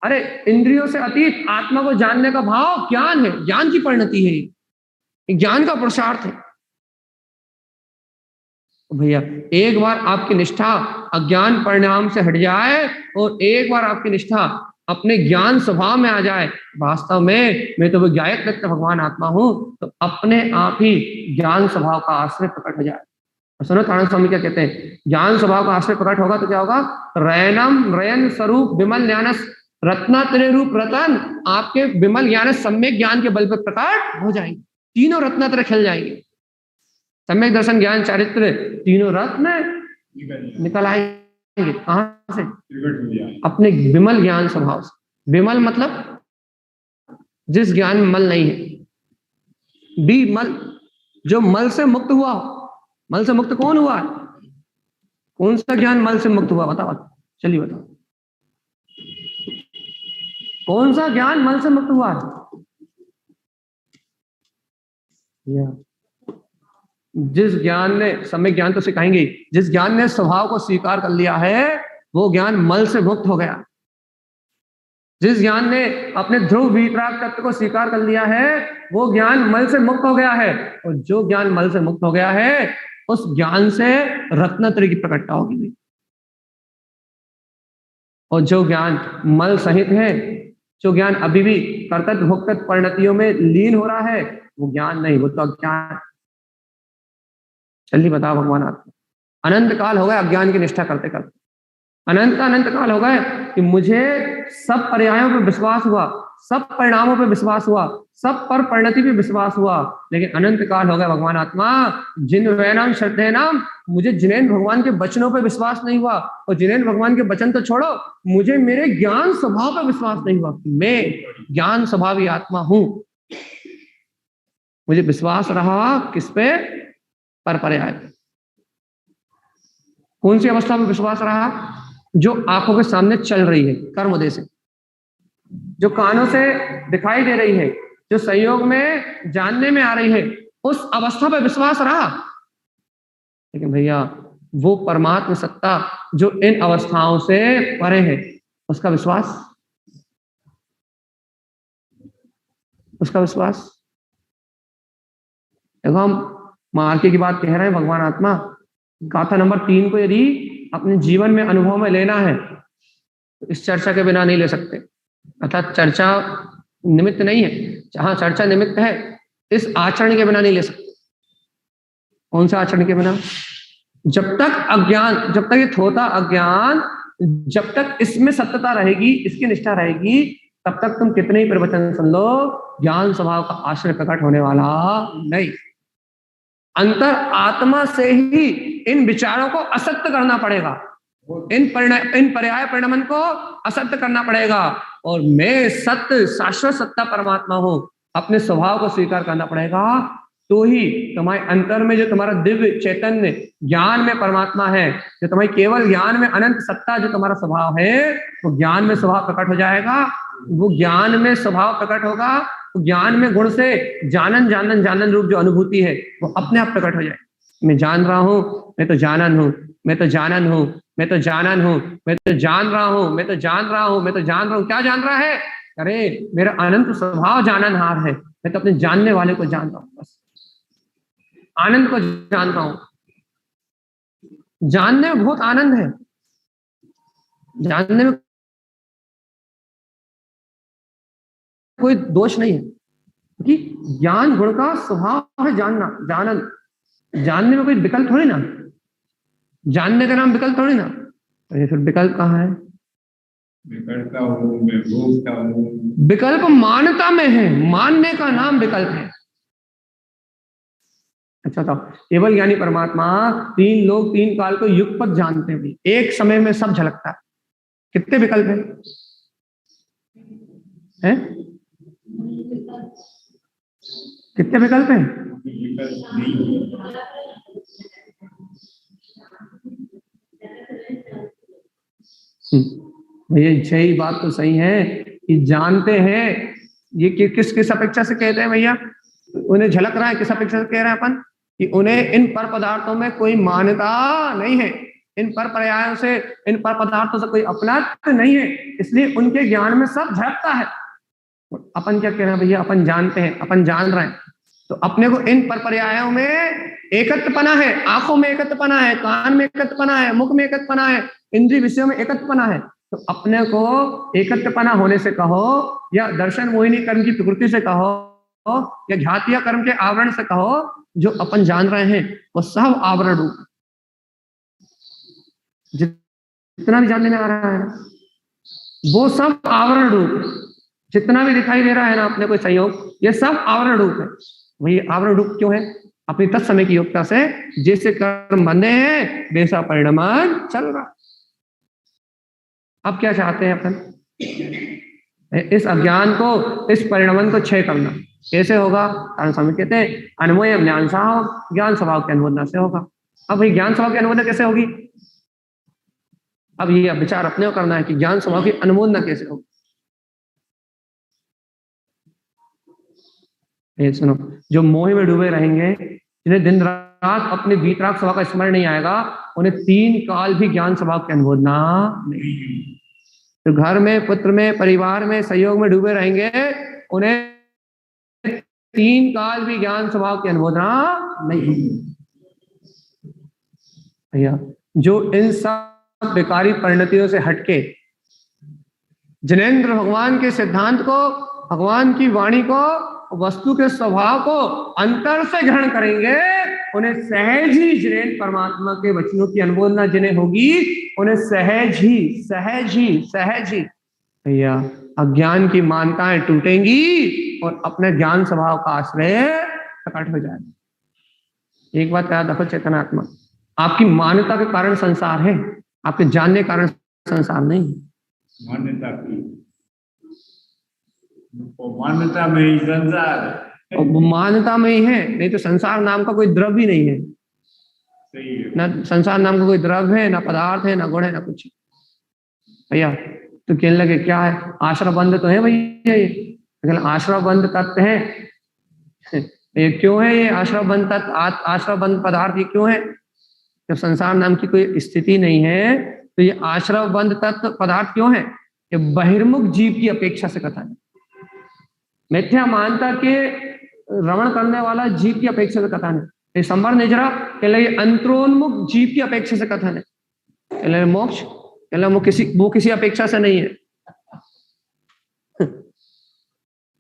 Speaker 1: अरे इंद्रियों से अतीत आत्मा को जानने का भाव ज्ञान है, ज्ञान की परिणति है, ज्ञान का पुरुषार्थ है। भैया एक बार आपकी निष्ठा अज्ञान परिणाम से हट जाए और एक बार आपकी निष्ठा अपने ज्ञान स्वभाव में आ जाए, वास्तव में मैं तो वो ज्ञायक तत्व भगवान आत्मा हूं, तो अपने आप ही ज्ञान स्वभाव का आश्रय प्रकट हो जाए। और सुनो तारण स्वामी क्या कहते हैं, ज्ञान स्वभाव का आश्रय प्रकट होगा तो क्या होगा? रयनम रयन स्वरूप विमल ज्ञानस रत्नात्रय रूप रतन, आपके विमल ज्ञान सम्यक ज्ञान के बल पर प्रकट हो जाएंगे। तीनों रत्नात्रय खिल जाएंगे, सम्यक दर्शन ज्ञान चारित्र, तीनों रत्न निकल आएंगे। कहां से? अपने विमल ज्ञान स्वभाव से। विमल मतलब जिस ज्ञान में मल नहीं है, बी मल, जो मल से मुक्त हुआ। मल से मुक्त कौन हुआ? कौन सा ज्ञान मल से मुक्त हुआ? बताओ, चलिए बताओ, कौन सा ज्ञान मल से मुक्त हुआ? जिस ज्ञान ने, सम्यक ज्ञान तो सिखाएंगे, जिस ज्ञान ने स्वभाव को स्वीकार कर लिया है वो ज्ञान मल से मुक्त हो गया। जिस ज्ञान ने अपने ध्रुव वीतराग तत्व को स्वीकार कर लिया है वो ज्ञान मल से मुक्त हो गया है। और जो ज्ञान मल से मुक्त हो गया है उस ज्ञान से रत्नत्रय की प्रकटता होगी। और जो ज्ञान मल सहित है, जो ज्ञान अभी भी कर्तव्य भोक्तव्य परिणतियों में लीन हो रहा है, वो ज्ञान नहीं, वो तो अज्ञान। चलिए बताओ भगवान आत्मा, अनंत काल हो गए अज्ञान की निष्ठा करते करते, अनंत काल हो गए कि मुझे सब पर्यायों पे विश्वास हुआ, सब परिणामों पे विश्वास हुआ, सब पर परिणति पे विश्वास हुआ, लेकिन अनंत काल हो गए भगवान आत्मा जिन वैनाम श्रद्धे नाम, मुझे जिनेन भगवान के वचनों पे विश्वास नहीं हुआ। और जिनेन भगवान के वचन तो छोड़ो, मुझे मेरे ज्ञान स्वभाव पे विश्वास नहीं हुआ। मैं ज्ञान स्वभावी आत्मा हूं। मुझे विश्वास रहा किस पे? पर पर्याय। कौन सी अवस्था में विश्वास रहा? जो आंखों के सामने चल रही है कर्मोदय से, जो कानों से दिखाई दे रही है, जो संयोग में जानने में आ रही है, उस अवस्था पर विश्वास रहा। लेकिन भैया वो परमात्मा सत्ता जो इन अवस्थाओं से परे है, उसका विश्वास, उसका विश्वास। देखो हम मार्के की बात कह रहे हैं, भगवान आत्मा गाथा नंबर 3 को यदि अपने जीवन में अनुभव में लेना है तो इस चर्चा के बिना नहीं ले सकते। अर्थात चर्चा निमित्त नहीं है, जहां चर्चा निमित्त है, इस आचरण के बिना नहीं ले सकते। कौन सा आचरण के बिना? जब तक अज्ञान, जब तक ये थोता अज्ञान, जब तक इसमें सत्यता रहेगी, इसकी निष्ठा रहेगी, तब तक तुम कितने ही प्रवचन सुन लो, ज्ञान स्वभाव का आश्रय प्रकट होने वाला नहीं। अंतर आत्मा से ही इन विचारों को असत्य करना पड़ेगा, इन पर्याय परिणमन को असत्य करना पड़ेगा, और मैं सत्य शाश्वत सत्ता परमात्मा हूं, अपने स्वभाव को स्वीकार करना पड़ेगा। तो ही तुम्हारे अंतर में जो तुम्हारा दिव्य चैतन्य ज्ञान में परमात्मा है, जो तुम्हारी केवल ज्ञान में अनंत सत्ता जो तुम्हारा स्वभाव है, वो ज्ञान में स्वभाव प्रकट हो जाएगा। वो ज्ञान में स्वभाव प्रकट होगा, तो ज्ञान में गुण से जानन जानन जानन रूप जो अनुभूति है वो अपने आप प्रकट हो जाए। मैं जान रहा हूं, मैं तो जानन हूं, मैं तो जानन हूं, मैं तो जानन हूं, मैं तो जान रहा हूं, मैं तो जान रहा हूं, मैं तो जान रहा हूं। क्या जान रहा है? अरे मेरा अनंत स्वभाव जाननहार है, मैं तो अपने जानने वाले को जान रहा हूं, बस आनंद को जान रहा हूं। जानने में बहुत आनंद है, जानने में कोई दोष नहीं है, क्योंकि ज्ञान गुण का स्वभाव है जानना, जानन। जानने में कोई विकल्प थोड़ी ना, जानने का नाम विकल्प थोड़ी ना। तो ये फिर विकल्प कहाँ है?
Speaker 3: करता हूं, मैं भोगता हूं।
Speaker 1: विकल्प मानता में है, मानने का नाम विकल्प है। अच्छा था, केवल ज्ञानी परमात्मा तीन लोग तीन काल को युगपत जानते हैं, एक समय में सब झलकता है। कितने विकल्प हैं? कितने विकल्प हैं? ये सही बात तो सही है कि जानते हैं, ये किस किस अपेक्षा से कहते हैं भैया? उन्हें झलक रहा है, किस अपेक्षा से कह रहे हैं अपन कि उन्हें इन पर पदार्थों में कोई मान्यता नहीं है, इन पर पर्यायों से, इन पर पदार्थों से कोई अपनात्व नहीं है, इसलिए उनके ज्ञान में सब झलकता है। अपन क्या कह रहे हैं भैया? अपन जानते हैं, अपन जान रहे हैं, तो अपने को इन पर पर्यायों में एकत्वपना है, आंखों में एकत्वपना है, कान में एकत्वपना है, मुख में एकत्वपना है, इंद्रिय विषयों में एकत्वपना है। तो अपने को एकत्वपना होने से कहो, या दर्शन मोहिनी कर्म की प्रकृति से कहो, या घातिया कर्म के आवरण से कहो, जो अपन जान रहे हैं वो सब आवरण रूप, जितना भी जानने में आ रहा है वो सब आवरण रूप, जितना भी दिखाई दे रहा है ना अपने को संयोग, ये सब आवरण रूप है। वही आवरण रूप क्यों है? अपनी तत्समय की योग्यता से जैसे कर्म बंधे हैं वैसा परिणमन चल रहा। अब क्या चाहते हैं अपन? इस अज्ञान को, इस परिणमन को क्षय करना। कैसे होगा? कारण स्वामी कहते हैं अन्वय ज्ञान स्वभाव, ज्ञान स्वभाव के अनुमोदना से होगा। अब भाई ज्ञान स्वभाव की अनुमोदना कैसे होगी? अब ये विचार अपने को करना है कि ज्ञान स्वभाव की अनुमोदना कैसे होगी। ये सुनो, जो मोह में डूबे रहेंगे, जिन्हें दिन रात अपने वीतराग स्वभाव का स्मरण नहीं आएगा, उन्हें तीन काल भी ज्ञान स्वभाव की अनुमोदना नहीं। तो घर में, पुत्र में, परिवार में, सहयोग में डूबे रहेंगे, उन्हें तीन काल भी ज्ञान स्वभाव की अनुमोदना नहीं। भैया जो इन सब बेकारी परिणतियों से हटके जिनेंद्र भगवान के सिद्धांत को, भगवान की वाणी को, वस्तु के स्वभाव को अंतर से ग्रहण करेंगे, उन्हें सहज ही जिनेंद्र परमात्मा के वचनों की अनुमोदना जिन्हें होगी, उन्हें सहज ही भैया अज्ञान की मान्यताएं टूटेंगी और अपने ज्ञान स्वभाव का आश्रय प्रकट हो जाएगा। एक बात याद रखो चेतनात्मा, आपकी मान्यता के कारण संसार है, आपके जानने के कारण संसार नहीं है।
Speaker 3: मान्यता की, मान्यता में ही संसार है,
Speaker 1: मान्यता में ही है, नहीं तो संसार नाम का कोई द्रव्य ही नहीं है।
Speaker 3: सही है।
Speaker 1: ना संसार नाम का कोई द्रव्य है, ना पदार्थ है, ना गुण है, ना कुछ। भैया तो कहने लगे क्या है? आश्रय बंध तो है भैया, ये आश्रय बंध तत्व है। ये क्यों है? ये आश्रय बंध तत्व, आश्रय बंध पदार्थ ये क्यों है? जब संसार नाम की कोई स्थिति नहीं है तो ये आश्रय बंध तत्व पदार्थ क्यों है? ये बहिर्मुख जीव की अपेक्षा से कथन है, मिथ्या मानता के रमण करने वाला जीव की अपेक्षा से कथन है। ये संवर निजरा कहले अंतरोन्मुख जीव की अपेक्षा से कथन है। कहले मोक्ष कहले वो किसी अपेक्षा से नहीं है।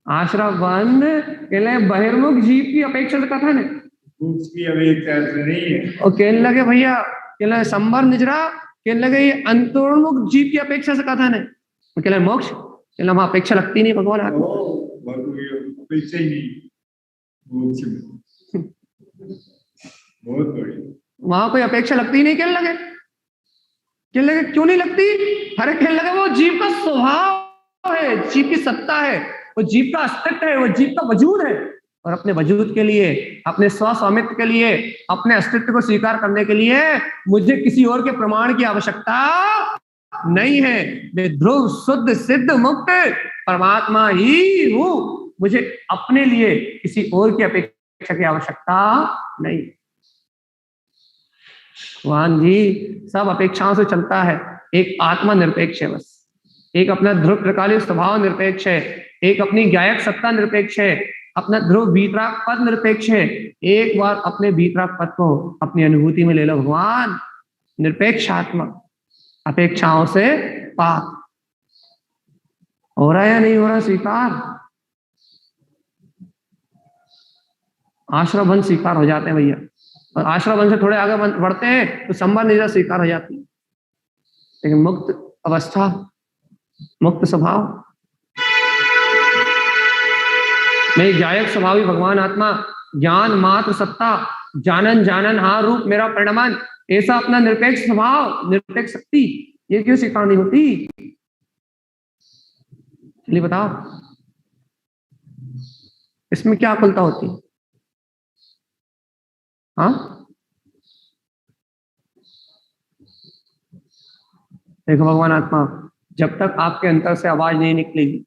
Speaker 1: आश्रय बंध कहले बहिर्मुख जीव की अपेक्षा से कथन है,
Speaker 3: उसकी अपेक्षा से नहीं है।
Speaker 1: और कहने लगे भैया, कहले संवर निजरा कहने लगे ये अंतरोन्मुख जीव की अपेक्षा से कथन है। कहले मोक्ष चलो वहां अपेक्षा लगती नहीं भगवान आत्मा।
Speaker 3: अपेक्षा ही नहीं, बहुत बड़ी।
Speaker 1: वहां कोई अपेक्षा लगती नहीं, कहने लगे क्यों नहीं लगती? अरे कहने लगे वो जीव का स्वभाव है, जीव की सत्ता है, वो जीव का अस्तित्व है, वो जीव का वजूद है। और अपने वजूद के लिए, अपने स्वामित्व के लिए, अपने अस्तित्व को स्वीकार करने के लिए मुझे किसी और के प्रमाण की आवश्यकता नहीं है। मैं ध्रुव शुद्ध सिद्ध मुक्त परमात्मा ही हूं। मुझे अपने लिए किसी और की अपेक्षा की आवश्यकता नहीं। भगवान जी सब अपेक्षाओं से चलता है, एक आत्मा निरपेक्ष है बस, एक अपना ध्रुव प्रकालिक स्वभाव निरपेक्ष है, एक अपनी गायक सत्ता निरपेक्ष है, अपना ध्रुव वीतराग पद निरपेक्ष है। एक बार अपने वीतराग पद को अपनी अनुभूति में ले लो भगवान। निरपेक्ष आत्मा, अपेक्षाओं से पाक। हो रहा है या नहीं हो रहा स्वीकार? आश्रम स्वीकार हो जाते हैं भैया, और आश्रम से थोड़े आगे बढ़ते हैं तो संबर निजा स्वीकार हो जाती है। लेकिन मुक्त अवस्था, मुक्त स्वभाव में गायक स्वभावी भगवान आत्मा, ज्ञान मात्र सत्ता, जानन जानन हाँ रूप मेरा परिणमन, ऐसा अपना निरपेक्ष स्वभाव, निरपेक्ष शक्ति, ये क्यों स्वीकार नहीं होती? चलिए बताओ, इसमें क्या अकुलता होती? हाँ देखो भगवान आत्मा, जब तक आपके अंतर से आवाज नहीं निकलेगी,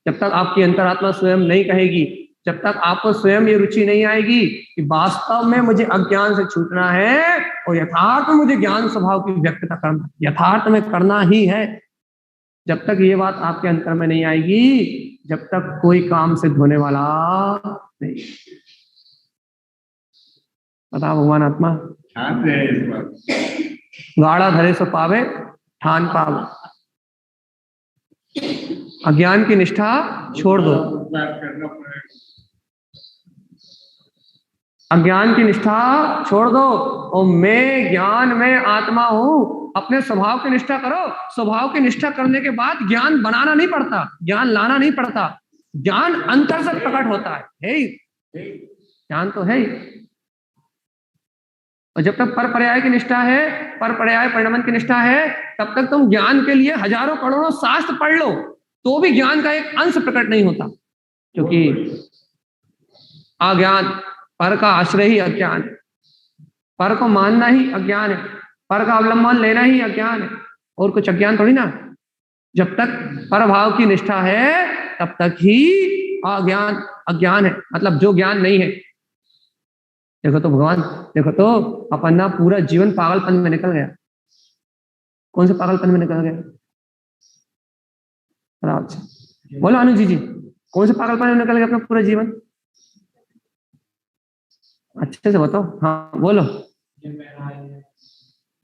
Speaker 1: जब तक आपकी अंतरात्मा स्वयं नहीं कहेगी, जब तक आपको स्वयं ये रुचि नहीं आएगी कि वास्तव में मुझे अज्ञान से छूटना है और यथार्थ में मुझे ज्ञान स्वभाव की व्यक्तता करना, यथार्थ में करना ही है, जब तक ये बात आपके अंतर में नहीं आएगी, जब तक कोई काम सिद्ध होने वाला नहीं। बताओ भगवान आत्मा, गाढ़ा धरे सो पावे ठान पावे। अज्ञान की निष्ठा छोड़ दो, अज्ञान की निष्ठा छोड़ दो और मैं ज्ञान में आत्मा हूं, अपने स्वभाव की निष्ठा करो। स्वभाव की निष्ठा करने के बाद ज्ञान बनाना नहीं पड़ता, ज्ञान लाना नहीं पड़ता, ज्ञान अंतर से प्रकट होता है ज्ञान तो है ही। और जब तक पर पर्याय की निष्ठा है, पर पर्याय परिणमन की निष्ठा है, तब तक तुम ज्ञान के लिए हजारों करोड़ों शास्त्र पढ़ लो तो भी ज्ञान का एक अंश प्रकट नहीं होता, क्योंकि अज्ञान, पर का आश्रय ही अज्ञान है, पर को मानना ही अज्ञान है, पर का अवलंबन लेना ही अज्ञान है, और कुछ अज्ञान थोड़ी ना। जब तक पर भाव की निष्ठा है तब तक ही अज्ञान अज्ञान है, मतलब जो ज्ञान नहीं है। देखो तो भगवान, देखो तो अपना पूरा जीवन पागलपन में निकल गया। कौन से पागलपन में निकल गया? बोलो अनुज जी, कौन से पागलपन में निकल गया अपना पूरा जीवन? अच्छे से बताओ, हाँ बोलो।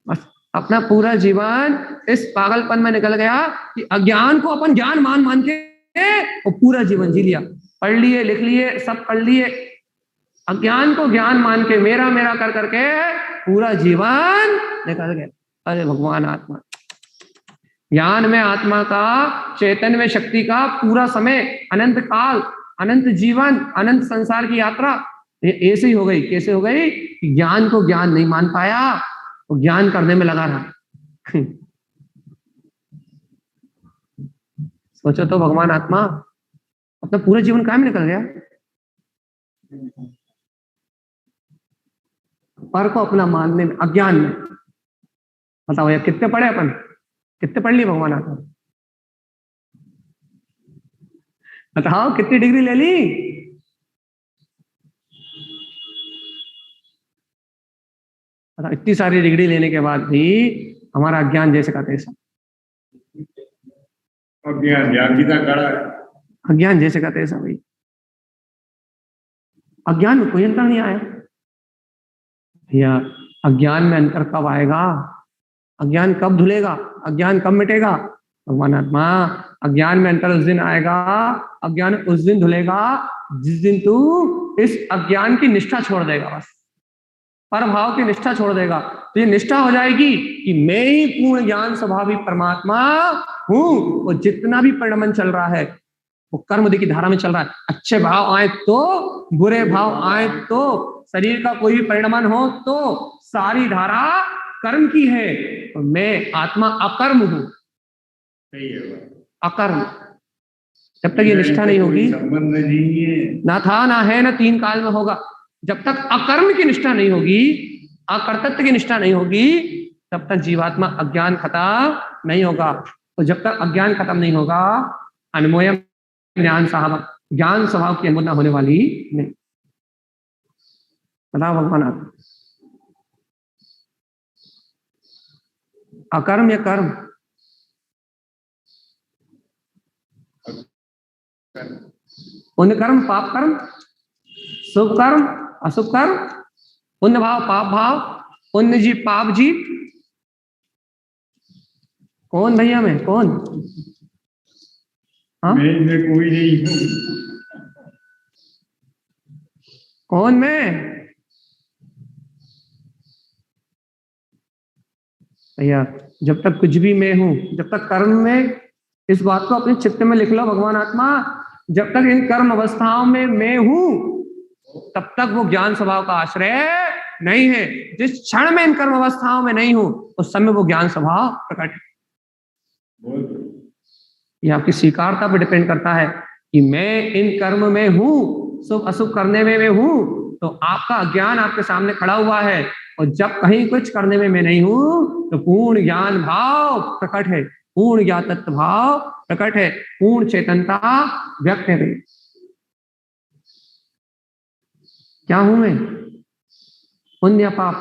Speaker 1: बस अपना पूरा जीवन इस पागलपन में निकल गया कि अज्ञान को अपन ज्ञान मान के और पूरा जीवन जी लिया, पढ़ लिए, लिख लिए, सब कर लिए, अज्ञान को ज्ञान मान के मेरा मेरा कर करके पूरा जीवन निकल गया। अरे भगवान आत्मा, ज्ञान में आत्मा का, चैतन्य में शक्ति का पूरा समय, अनंत काल, अनंत जीवन, अनंत संसार की यात्रा ऐसे ही हो गई। कैसे हो गई? ज्ञान को ज्ञान नहीं मान पाया, वो ज्ञान करने में लगा रहा। सोचो तो भगवान आत्मा अपना पूरा जीवन काहे में निकल गया? पर को अपना मानने में, अज्ञान में। बताओ यार, कितने पढ़े अपन, कितने पढ़ लिए भगवान आत्मा? बताओ कितनी डिग्री ले ली? बताओ, इतनी सारी डिग्री लेने के बाद भी हमारा अज्ञान जैसे का तैसा, अज्ञान जैसे का तैसा भाई। अज्ञान में कोई अंतर नहीं आया भैया। अज्ञान में अंतर कब आएगा? अज्ञान कब धुलेगा? अज्ञान कब मिटेगा? भगवान आत्मा, अज्ञान में अंतर उस दिन आएगा, अज्ञान उस दिन धुलेगा जिस दिन तू इस अज्ञान की निष्ठा छोड़ देगा। बस पर भाव की निष्ठा छोड़ देगा तो ये निष्ठा हो जाएगी कि मैं ही पूर्ण ज्ञान स्वभावी परमात्मा हूं। और जितना भी परिणमन चल रहा है वो कर्म की धारा में चल रहा है। अच्छे भाव आए तो, बुरे भाव आए तो, शरीर का कोई भी परिणमन हो तो सारी धारा कर्म की है। और मैं आत्मा अकर्म हूं।
Speaker 3: सही है,
Speaker 1: अकर्म। जब तक ये निष्ठा नहीं होगी,
Speaker 3: संबंध नहीं है,
Speaker 1: ना था ना है ना तीन काल में होगा, जब तक अकर्म की निष्ठा नहीं होगी, अकर्तृत्व की निष्ठा नहीं होगी, तब तक जीवात्मा अज्ञान खत्म नहीं होगा। तो जब तक अज्ञान खत्म नहीं होगा, अन्वयम ज्ञान स्वभाव की अनुमोदना होने वाली नहीं। बताओ भगवान, आप अकर्म या कर्म? पुण्य कर्म, पाप कर्म, शुभ कर्म, अशुभ कर्म, पुण्य भाव, पाप भाव, पुण्य जीव, पाप जीव। कौन भैया में कौन? हाँ,
Speaker 3: मैं कोई नहीं हूँ।
Speaker 1: कौन मैं? भैया जब तक कुछ भी मैं हूं, जब तक कर्म में, इस बात को अपने चित्त में लिख लो भगवान आत्मा, जब तक इन कर्म अवस्थाओं में मैं हूं तब तक वो ज्ञान स्वभाव का आश्रय नहीं है। जिस क्षण में इन कर्म अवस्थाओं में नहीं हूं उस समय वो ज्ञान स्वभाव प्रकट है। ये आपकी स्वीकारता पर डिपेंड करता है कि मैं इन कर्म में हूं, शुभ अशुभ करने में मैं हूं, तो आपका अज्ञान आपके सामने खड़ा हुआ है। और जब कहीं कुछ करने में मैं नहीं हूं तो पूर्ण ज्ञान भाव प्रकट है, पूर्ण ज्ञातत्व भाव प्रकट है, पूर्ण चेतनता व्यक्त है। क्या हूं मैं? पुण्य या पाप?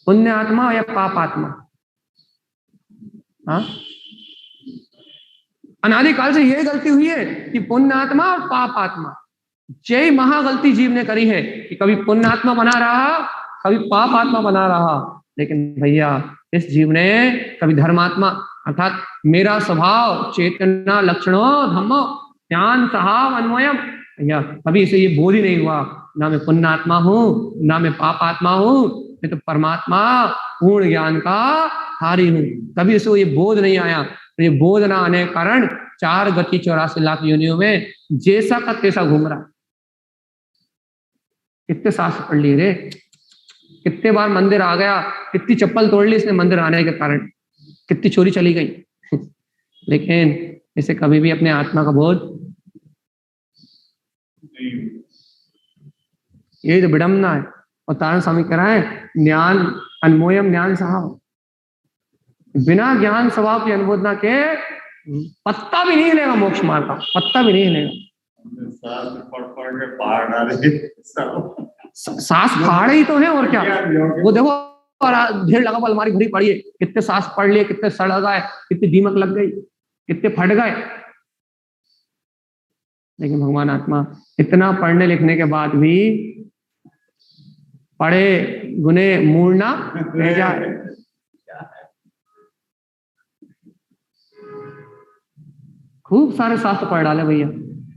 Speaker 1: पुण्य आत्मा या पाप आत्मा? हाँ, अनादिकाल से यही गलती हुई है कि पुण्य आत्मा और पाप आत्मा, यही महागलती जीव ने करी है कि कभी पुण्य आत्मा बना रहा, कभी पाप आत्मा बना रहा। लेकिन भैया इस जीव ने कभी धर्मात्मा अर्थात मेरा स्वभाव, चेतना, लक्षणों, धम्मो, ज्ञान स्वभाव, अन्वयम, भैया कभी इसे ये बोध ही नहीं हुआ ना मैं पुण्य आत्मा हूं ना मैं पाप आत्मा हूं, मैं तो परमात्मा पूर्ण ज्ञान का धारी हूं। कभी इसे ये बोध नहीं आया। तो ये बोध ना आने के कारण 4 गति 84 लाख योनियों में जैसा का तैसा घूम रहा। कितने शास्त्र पढ़ लिए रे, कितने बार मंदिर आ गया, कितनी चप्पल तोड़ ली इसने मंदिर आने के कारण, कितनी चोरी चली गई लेकिन इसे कभी भी अपने आत्मा का बोध, यही तो विडम्बना है। और तारण स्वामी कह रहा है ज्ञान अन्वयम ज्ञान स्वभाव, बिना ज्ञान स्वभाव की अनुमोदना के पत्ता भी नहीं हिलेगा मोक्ष मार्ग का, पत्ता भी नहीं हिलेगा। सांस फाड़े ही तो है और क्या। वो देखो ढेर लगा अलमारी भरी पड़ी है, कितने सांस पढ़ लिए, कितने सड़ गए, कितनी दीमक लग गई, कितने फट गए। लेकिन भगवान आत्मा इतना पढ़ने लिखने के बाद भी पढ़े गुने मूर्ना रह जाए। खूब सारे शास्त्र पढ़ डाले भैया,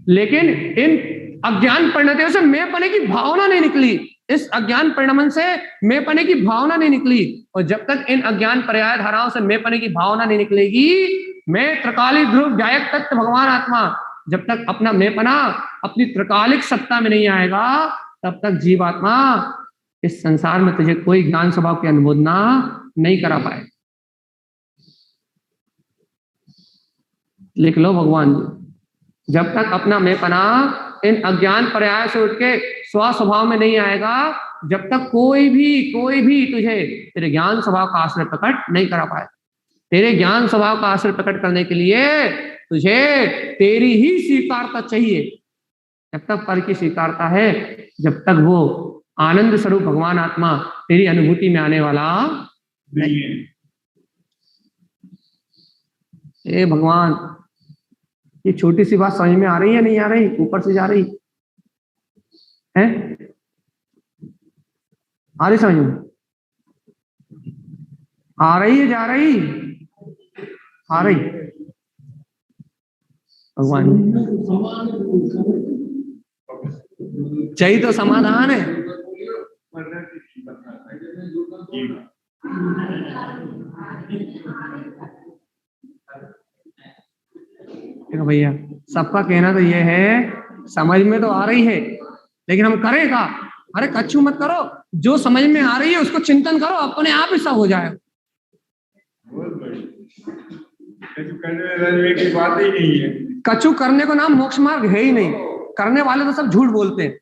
Speaker 1: लेकिन इन अज्ञान परिणतियों से मैं पने की भावना नहीं निकली, इस अज्ञान परिणमन से मैं पने की भावना नहीं निकली। और जब तक इन अज्ञान पर्याय धाराओं से मैं पने की भावना नहीं निकलेगी, मैं त्रिकालिक ध्रुव व्यायक तत्व भगवान आत्मा जब तक अपना मैं पना अपनी त्रिकालिक सत्ता में नहीं आएगा, तब तक जीवात्मा इस संसार में तुझे कोई ज्ञान स्वभाव की अनुमोदना नहीं करा पाए। लिख लो भगवान जी, जब तक अपना मैं पना इन अज्ञान पर्याय से उठ के स्व स्वभाव में नहीं आएगा, जब तक कोई भी तुझे तेरे ज्ञान स्वभाव का आश्रय प्रकट नहीं करा पाए। तेरे ज्ञान स्वभाव का आश्रय प्रकट करने के लिए तुझे तेरी ही स्वीकारता चाहिए। जब तक पर की स्वीकारता है, जब तक वो आनंद स्वरूप भगवान आत्मा तेरी अनुभूति में आने वाला नहीं है। ए भगवान, ये छोटी सी बात समझ में आ रही है नहीं आ रही? ऊपर से जा रही है, आ रही समझ में? आ रही है, जा रही, आ रही? भगवान यही तो समाधान है। देखो भैया, सबका कहना तो ये है, समझ में तो आ रही है, लेकिन हम करें का? अरे कच्छू मत करो, जो समझ में आ रही है उसको चिंतन करो, अपने आप ही सब हो जाए।
Speaker 3: की बात ही नहीं है।
Speaker 1: कछु करने को नाम मोक्ष मार्ग है ही नहीं, करने वाले तो सब झूठ बोलते हैं।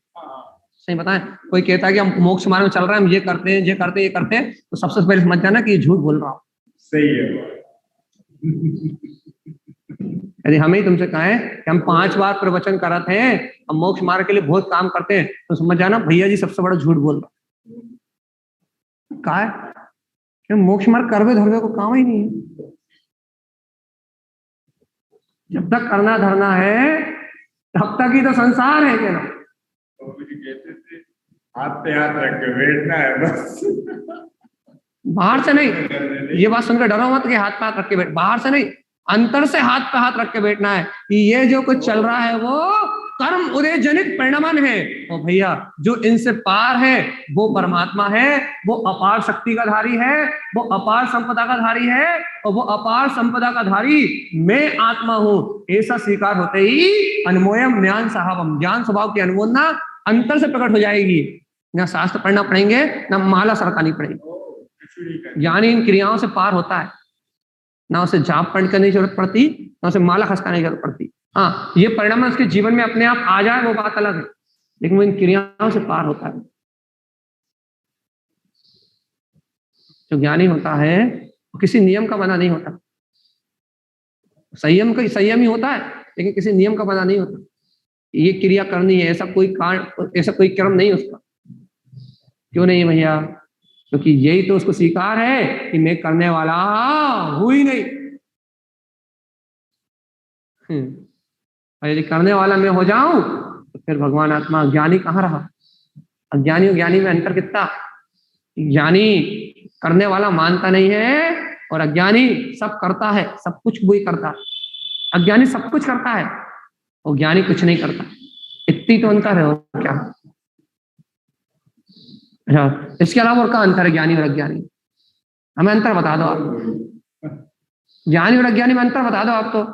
Speaker 1: सही बताएं, कोई कहता है कि हम मोक्ष मार्ग में चल रहे हैं, हम ये करते हैं, ये करते हैं, ये करते हैं, तो सबसे पहले समझ जाना कि ये झूठ बोल रहा हूं।
Speaker 3: सही है।
Speaker 1: यदि हमें तुमसे कहें कि हम 5 बार प्रवचन करते हैं, हम मोक्ष मार्ग के लिए बहुत काम करते हैं, तो समझ जाना भैया जी सबसे बड़ा झूठ बोल रहा। कहा है कि मोक्ष मार्ग करवे धरवे को काम ही नहीं है। जब तक करना धरना है तब तक ही तो संसार है। क्या
Speaker 3: तो मुझे कहते थे हाथ पे हाथ रख के बैठना है बस,
Speaker 1: बाहर से नहीं। ये बात सुनकर डरो मत कि हाथ पे हाथ रख के बैठ, बाहर से नहीं, अंतर से हाथ पे हाथ रख के बैठना है कि ये जो कुछ चल रहा है वो कर्म उदय जनित परिणामन है। और भैया जो इनसे पार है वो परमात्मा है, वो अपार शक्ति का धारी है, वो अपार संपदा का धारी है, और वो अपार संपदा का धारी मैं आत्मा हूं। ऐसा स्वीकार होते ही अनमोयम ज्ञान साहबम, ज्ञान स्वभाव की अनुमोदना अंतर से प्रकट हो जाएगी। ना शास्त्र पढ़ना पड़ेंगे, ना माला सरकानी पड़ेगी। ज्ञानी इन क्रियाओं से पार होता है, ना उसे जाप पढ़ करने की जरूरत पड़ती, ना उसे माला खसकाने की जरूरत पड़ती। हाँ, ये परिणाम उसके जीवन में अपने आप आ जाए वो बात अलग है, लेकिन वो इन क्रियाओं से पार होता है। जो ज्ञानी होता है वो किसी नियम का बना नहीं होता। संयम ही होता है, लेकिन किसी नियम का बना नहीं होता। ये क्रिया करनी है, ऐसा कोई कारण, ऐसा कोई कर्म नहीं उसका। क्यों नहीं भैया? क्योंकि यही तो उसको स्वीकार है कि मैं करने वाला हूं ही नहीं। और यदि करने वाला मैं हो जाऊं तो फिर भगवान आत्मा ज्ञानी कहाँ रहा? अज्ञानी और ज्ञानी में अंतर कितना? ज्ञानी करने वाला मानता नहीं है, और अज्ञानी सब करता है, सब कुछ वही करता है। अज्ञानी सब कुछ करता है और ज्ञानी कुछ नहीं करता। इतनी तो अंतर है, और क्या? अच्छा, इसके अलावा और क्या अंतर है ज्ञानी और अज्ञानी? हमें अंतर बता दो आप। ज्ञानी और अज्ञानी में अंतर बता दो आप तो।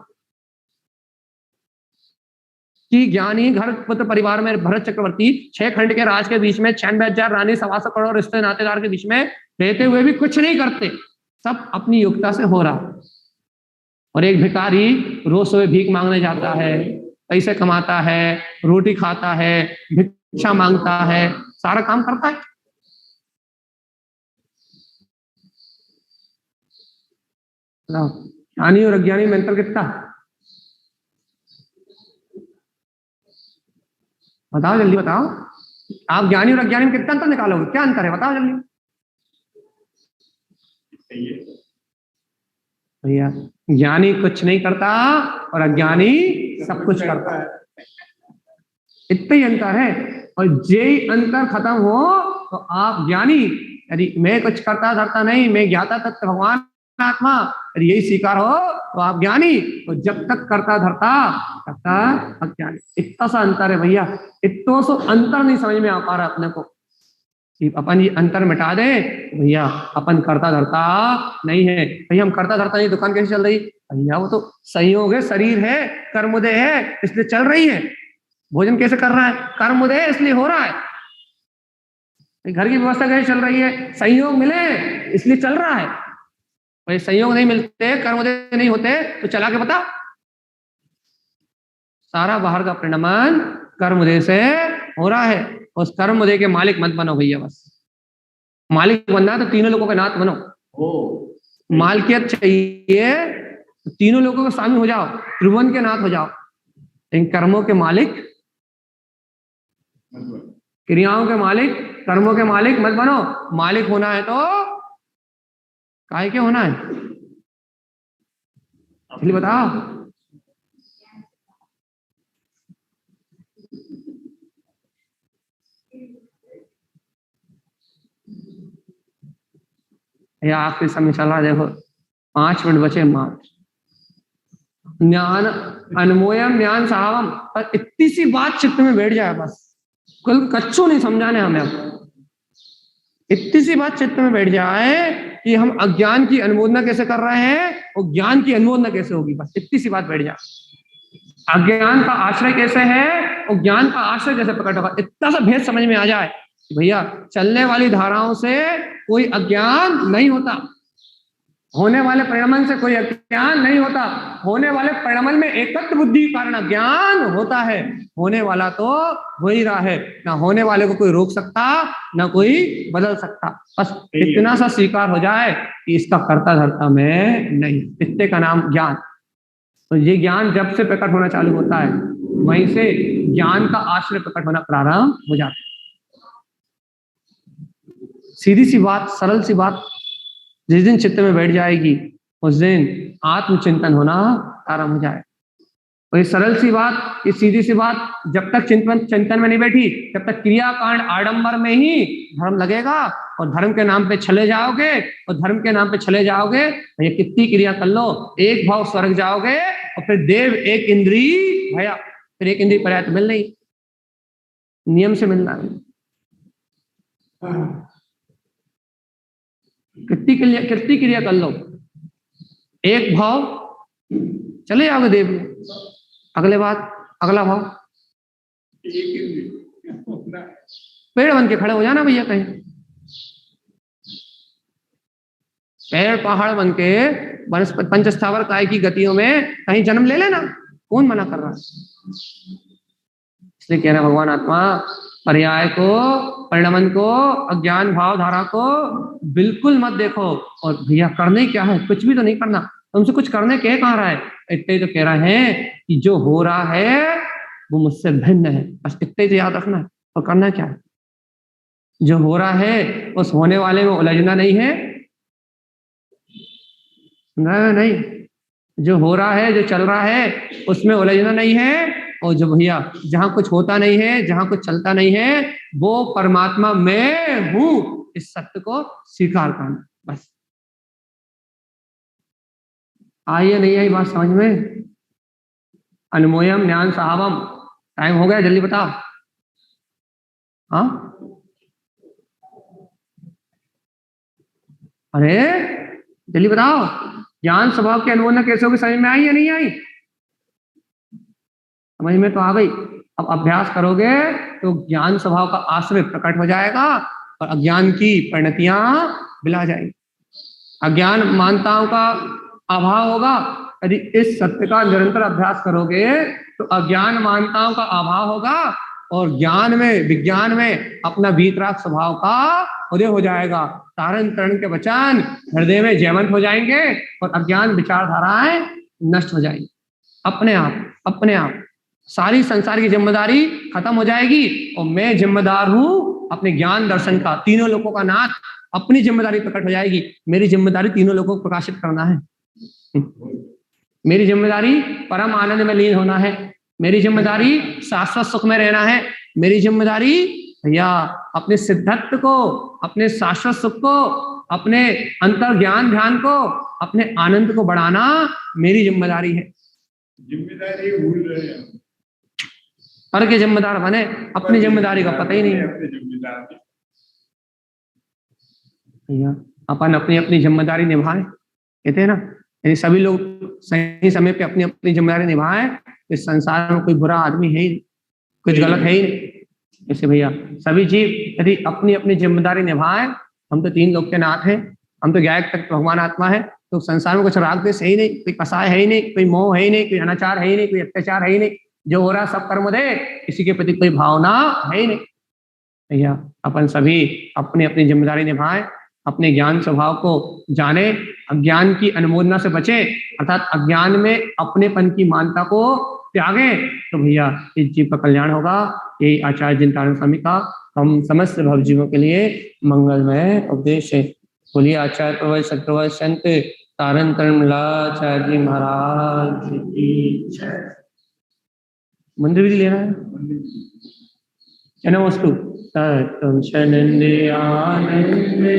Speaker 1: कि ज्ञानी घर पुत्र परिवार में भरत चक्रवर्ती 6 खंड के राज के बीच में 96,000 रानी 125 करोड़ रिश्ते नातेदार के बीच में रहते हुए भी कुछ नहीं करते, सब अपनी योग्यता से हो रहा। और एक भिखारी रोज सुबह भीख मांगने जाता है, पैसे कमाता है, रोटी खाता है, भिक्षा मांगता है, सारा काम करता है। ज्ञानी और अज्ञानी में अंतर कितना? बताओ, जल्दी बताओ। आप ज्ञानी और अज्ञानी में कितना अंतर निकालोगे? क्या अंतर है बताओ जल्दी भैया। ज्ञानी कुछ नहीं करता और अज्ञानी सब कुछ करता है, इतना ही अंतर है। और यही अंतर खत्म हो तो आप ज्ञानी, यदि मैं कुछ करता धरता नहीं, मैं ज्ञाता तत्व भगवान आत्मा, यदि यही स्वीकार हो तो आप ज्ञानी, और जब तक करता धरता तब तक अज्ञानी। इतना सा अंतर है भैया, इतना सा अंतर नहीं समझ में आ पा रहा अपने को। अपन ये अंतर मिटा दे भैया, अपन करता धरता नहीं है। भैया हम करता धरता नहीं, दुकान कैसे चल रही भैया? वो तो संयोग है, शरीर है, कर्मोदय है, इसलिए चल रही है। भोजन कैसे कर रहा है? कर्मोदय है इसलिए हो रहा है। घर की व्यवस्था कैसे चल रही है? संयोग मिले इसलिए चल रहा है। भाई संयोग नहीं मिलते, कर्मोदय नहीं होते तो चला के बता। सारा बाहर का परिणाम कर्मोदय से हो रहा है। उस कर्मोदय के मालिक मत बनो भैया, बस मालिक बनना तो तीनों लोगों के नाथ बनो। मालकियत चाहिए तो तीनों लोगों को शामिल हो जाओ, त्रिभुवन के नाथ हो जाओ। इन कर्मों के मालिक, क्रियाओं के मालिक, कर्मों के मालिक मत बनो। मालिक होना है तो काहे के होना है? चलिए बताओ। या आखिरी समय चल रहा है, देखो 5 मिनट बचे मात्र। ज्ञान अनमोयम ज्ञान साहबम, पर इतनी सी बात चित्त में बैठ जाए बस, कल कच्चू नहीं समझाने हमें अब। इतनी सी बात चित्त में बैठ जाए कि हम अज्ञान की अनुमोदना कैसे कर रहे हैं और ज्ञान की अनुमोदना कैसे होगी, बस इतनी सी बात बैठ जाए। अज्ञान का आश्रय कैसे है और ज्ञान का आश्रय कैसे प्रकट होगा, इतना सा भेद समझ में आ जाए कि भैया चलने वाली धाराओं से कोई अज्ञान नहीं होता, होने वाले परिणमन से कोई अज्ञान नहीं होता, होने वाले परिणमन में एकत्र बुद्धि के कारण अज्ञान होता है, होने वाला तो हो ही रहा है, ना होने वाले को कोई रोक सकता ना कोई बदल सकता, बस इतना सा स्वीकार हो जाए कि इसका कर्ता धर्ता में नहीं, इतने का नाम ज्ञान। तो ये ज्ञान जब से प्रकट होना चालू होता है वहीं से ज्ञान का आश्रय प्रकट होना प्रारंभ हो जाता है। सीधी सी बात, सरल सी बात जिस दिन चित्त में बैठ जाएगी उस दिन आत्मचिंतन होना आरंभ हो जाए। और ये सरल सी बात, ये सीधी सी बात जब तक चिंतन में नहीं बैठी तब तक क्रियाकांड आडंबर में ही धर्म लगेगा, और धर्म के नाम पे चले जाओगे, और धर्म के नाम पे चले जाओगे भैया कितनी क्रिया कर लो, एक भाव स्वर्ग जाओगे और फिर देव एक इंद्री भैया, फिर एक इंद्री पर्याप्त मिल नहीं, नियम से मिलना है। कितनी क्रिया कर लो, एक भाव चले जाओगे देव में, अगले बात अगला भाव, पेड़ बन के खड़े हो जाना भैया कहीं, पेड़ पहाड़ बन के वनस्पति पंचस्थावर काय की गतियों में कहीं जन्म ले लेना, कौन मना कर रहा है। इसलिए कह रहा भगवान आत्मा पर्याय को, परिणमन को, अज्ञान भाव धारा को बिल्कुल मत देखो, और भैया करने क्या है, कुछ भी तो नहीं करना, तुमसे कुछ करने के कह रहा है, इतने तो कह रहा है कि जो हो रहा है वो मुझसे भिन्न है, बस इतने तो याद रखना है। और करना क्या है, जो हो रहा है उस होने वाले में उलझना नहीं है, नहीं, जो हो रहा है जो चल रहा है उसमें उलझना नहीं है, और जो भैया जहां कुछ होता नहीं है, जहां कुछ चलता नहीं है, वो परमात्मा मैं हूं, इस सत्य को स्वीकार करना, बस। आई या नहीं आई बात समझ में? अनमोयम ज्ञान साहबम, टाइम हो गया, जल्दी बताओ। हाँ अरे जल्दी बताओ, ज्ञान स्वभाव की अनुमोदना कैसे होगी, समझ में आई या नहीं आई? समझ में तो आ गई। अब अभ्यास करोगे तो ज्ञान स्वभाव का आश्रय प्रकट हो जाएगा और अज्ञान की परिणतियां बिला जाएगी। अज्ञान मानताओं का अभाव होगा, यदि इस सत्य का निरंतर अभ्यास करोगे तो अज्ञान मानताओं का अभाव होगा, और ज्ञान में, विज्ञान में अपना वीतराग स्वभाव का उदय हो जाएगा। तारण तरण के वचन हृदय में जयवंत हो जाएंगे और अज्ञान विचारधाराएं नष्ट हो जाएंगी अपने आप। सारी संसार की जिम्मेदारी खत्म हो जाएगी और मैं जिम्मेदार हूं अपने ज्ञान दर्शन का, तीनों लोगों का नाथ, अपनी जिम्मेदारी प्रकट हो जाएगी। मेरी जिम्मेदारी तीनों लोगों को प्रकाशित करना है, मेरी जिम्मेदारी परम आनंद में लीन होना है, मेरी जिम्मेदारी शाश्वत सुख में रहना है, मेरी जिम्मेदारी भैया अपने सिद्धत्व को, अपने शाश्वत सुख को, अपने अंतर ज्ञान ध्यान को, अपने आनंद को बढ़ाना मेरी जिम्मेदारी है।
Speaker 3: जिम्मेदारी भूल रहे हैं,
Speaker 1: पर के जिम्मेदार बने, अपनी जिम्मेदारी का पता ही नहीं है भैया। अपन अपनी अपनी जिम्मेदारी निभाएं, कहते हैं ना, यदि सभी लोग सही समय पे अपनी अपनी जिम्मेदारी निभाएं, इस संसार में कोई बुरा आदमी है ही नहीं, कुछ गलत है ही नहीं। जैसे भैया सभी जीव यदि अपनी अपनी जिम्मेदारी निभाएं, हम तो तीन लोग के नाथ हैं, हम तो गायक तक भगवान आत्मा है, तो संसार में कुछ राग द्वेष है ही नहीं, कोई कसाय है ही नहीं, कोई मोह है ही नहीं, कोई अनाचार है ही नहीं, कोई अत्याचार है ही नहीं, जो हो रहा सब कर्म दे, किसी के प्रति कोई भावना है ही नहीं। भैया अपन सभी अपनी अपनी जिम्मेदारी निभाएं, अपने ज्ञान स्वभाव को जाने, अज्ञान की अनुमोदना से बचे, अर्थात अज्ञान में अपनेपन की मानता को त्यागे, तो भैया इस जीव का कल्याण होगा। यही आचार्य जिनतारण स्वामी का हम समस्त भव जीवों के लिए मंगलमय उपदेश है। बोलिए आचार्य प्रवर सत्रवर संत तारण तरणलाचार्य जी महाराज की जय। मंदिर भी लेना है, जन्मोस्तु तत्तम शनंदे आनंदे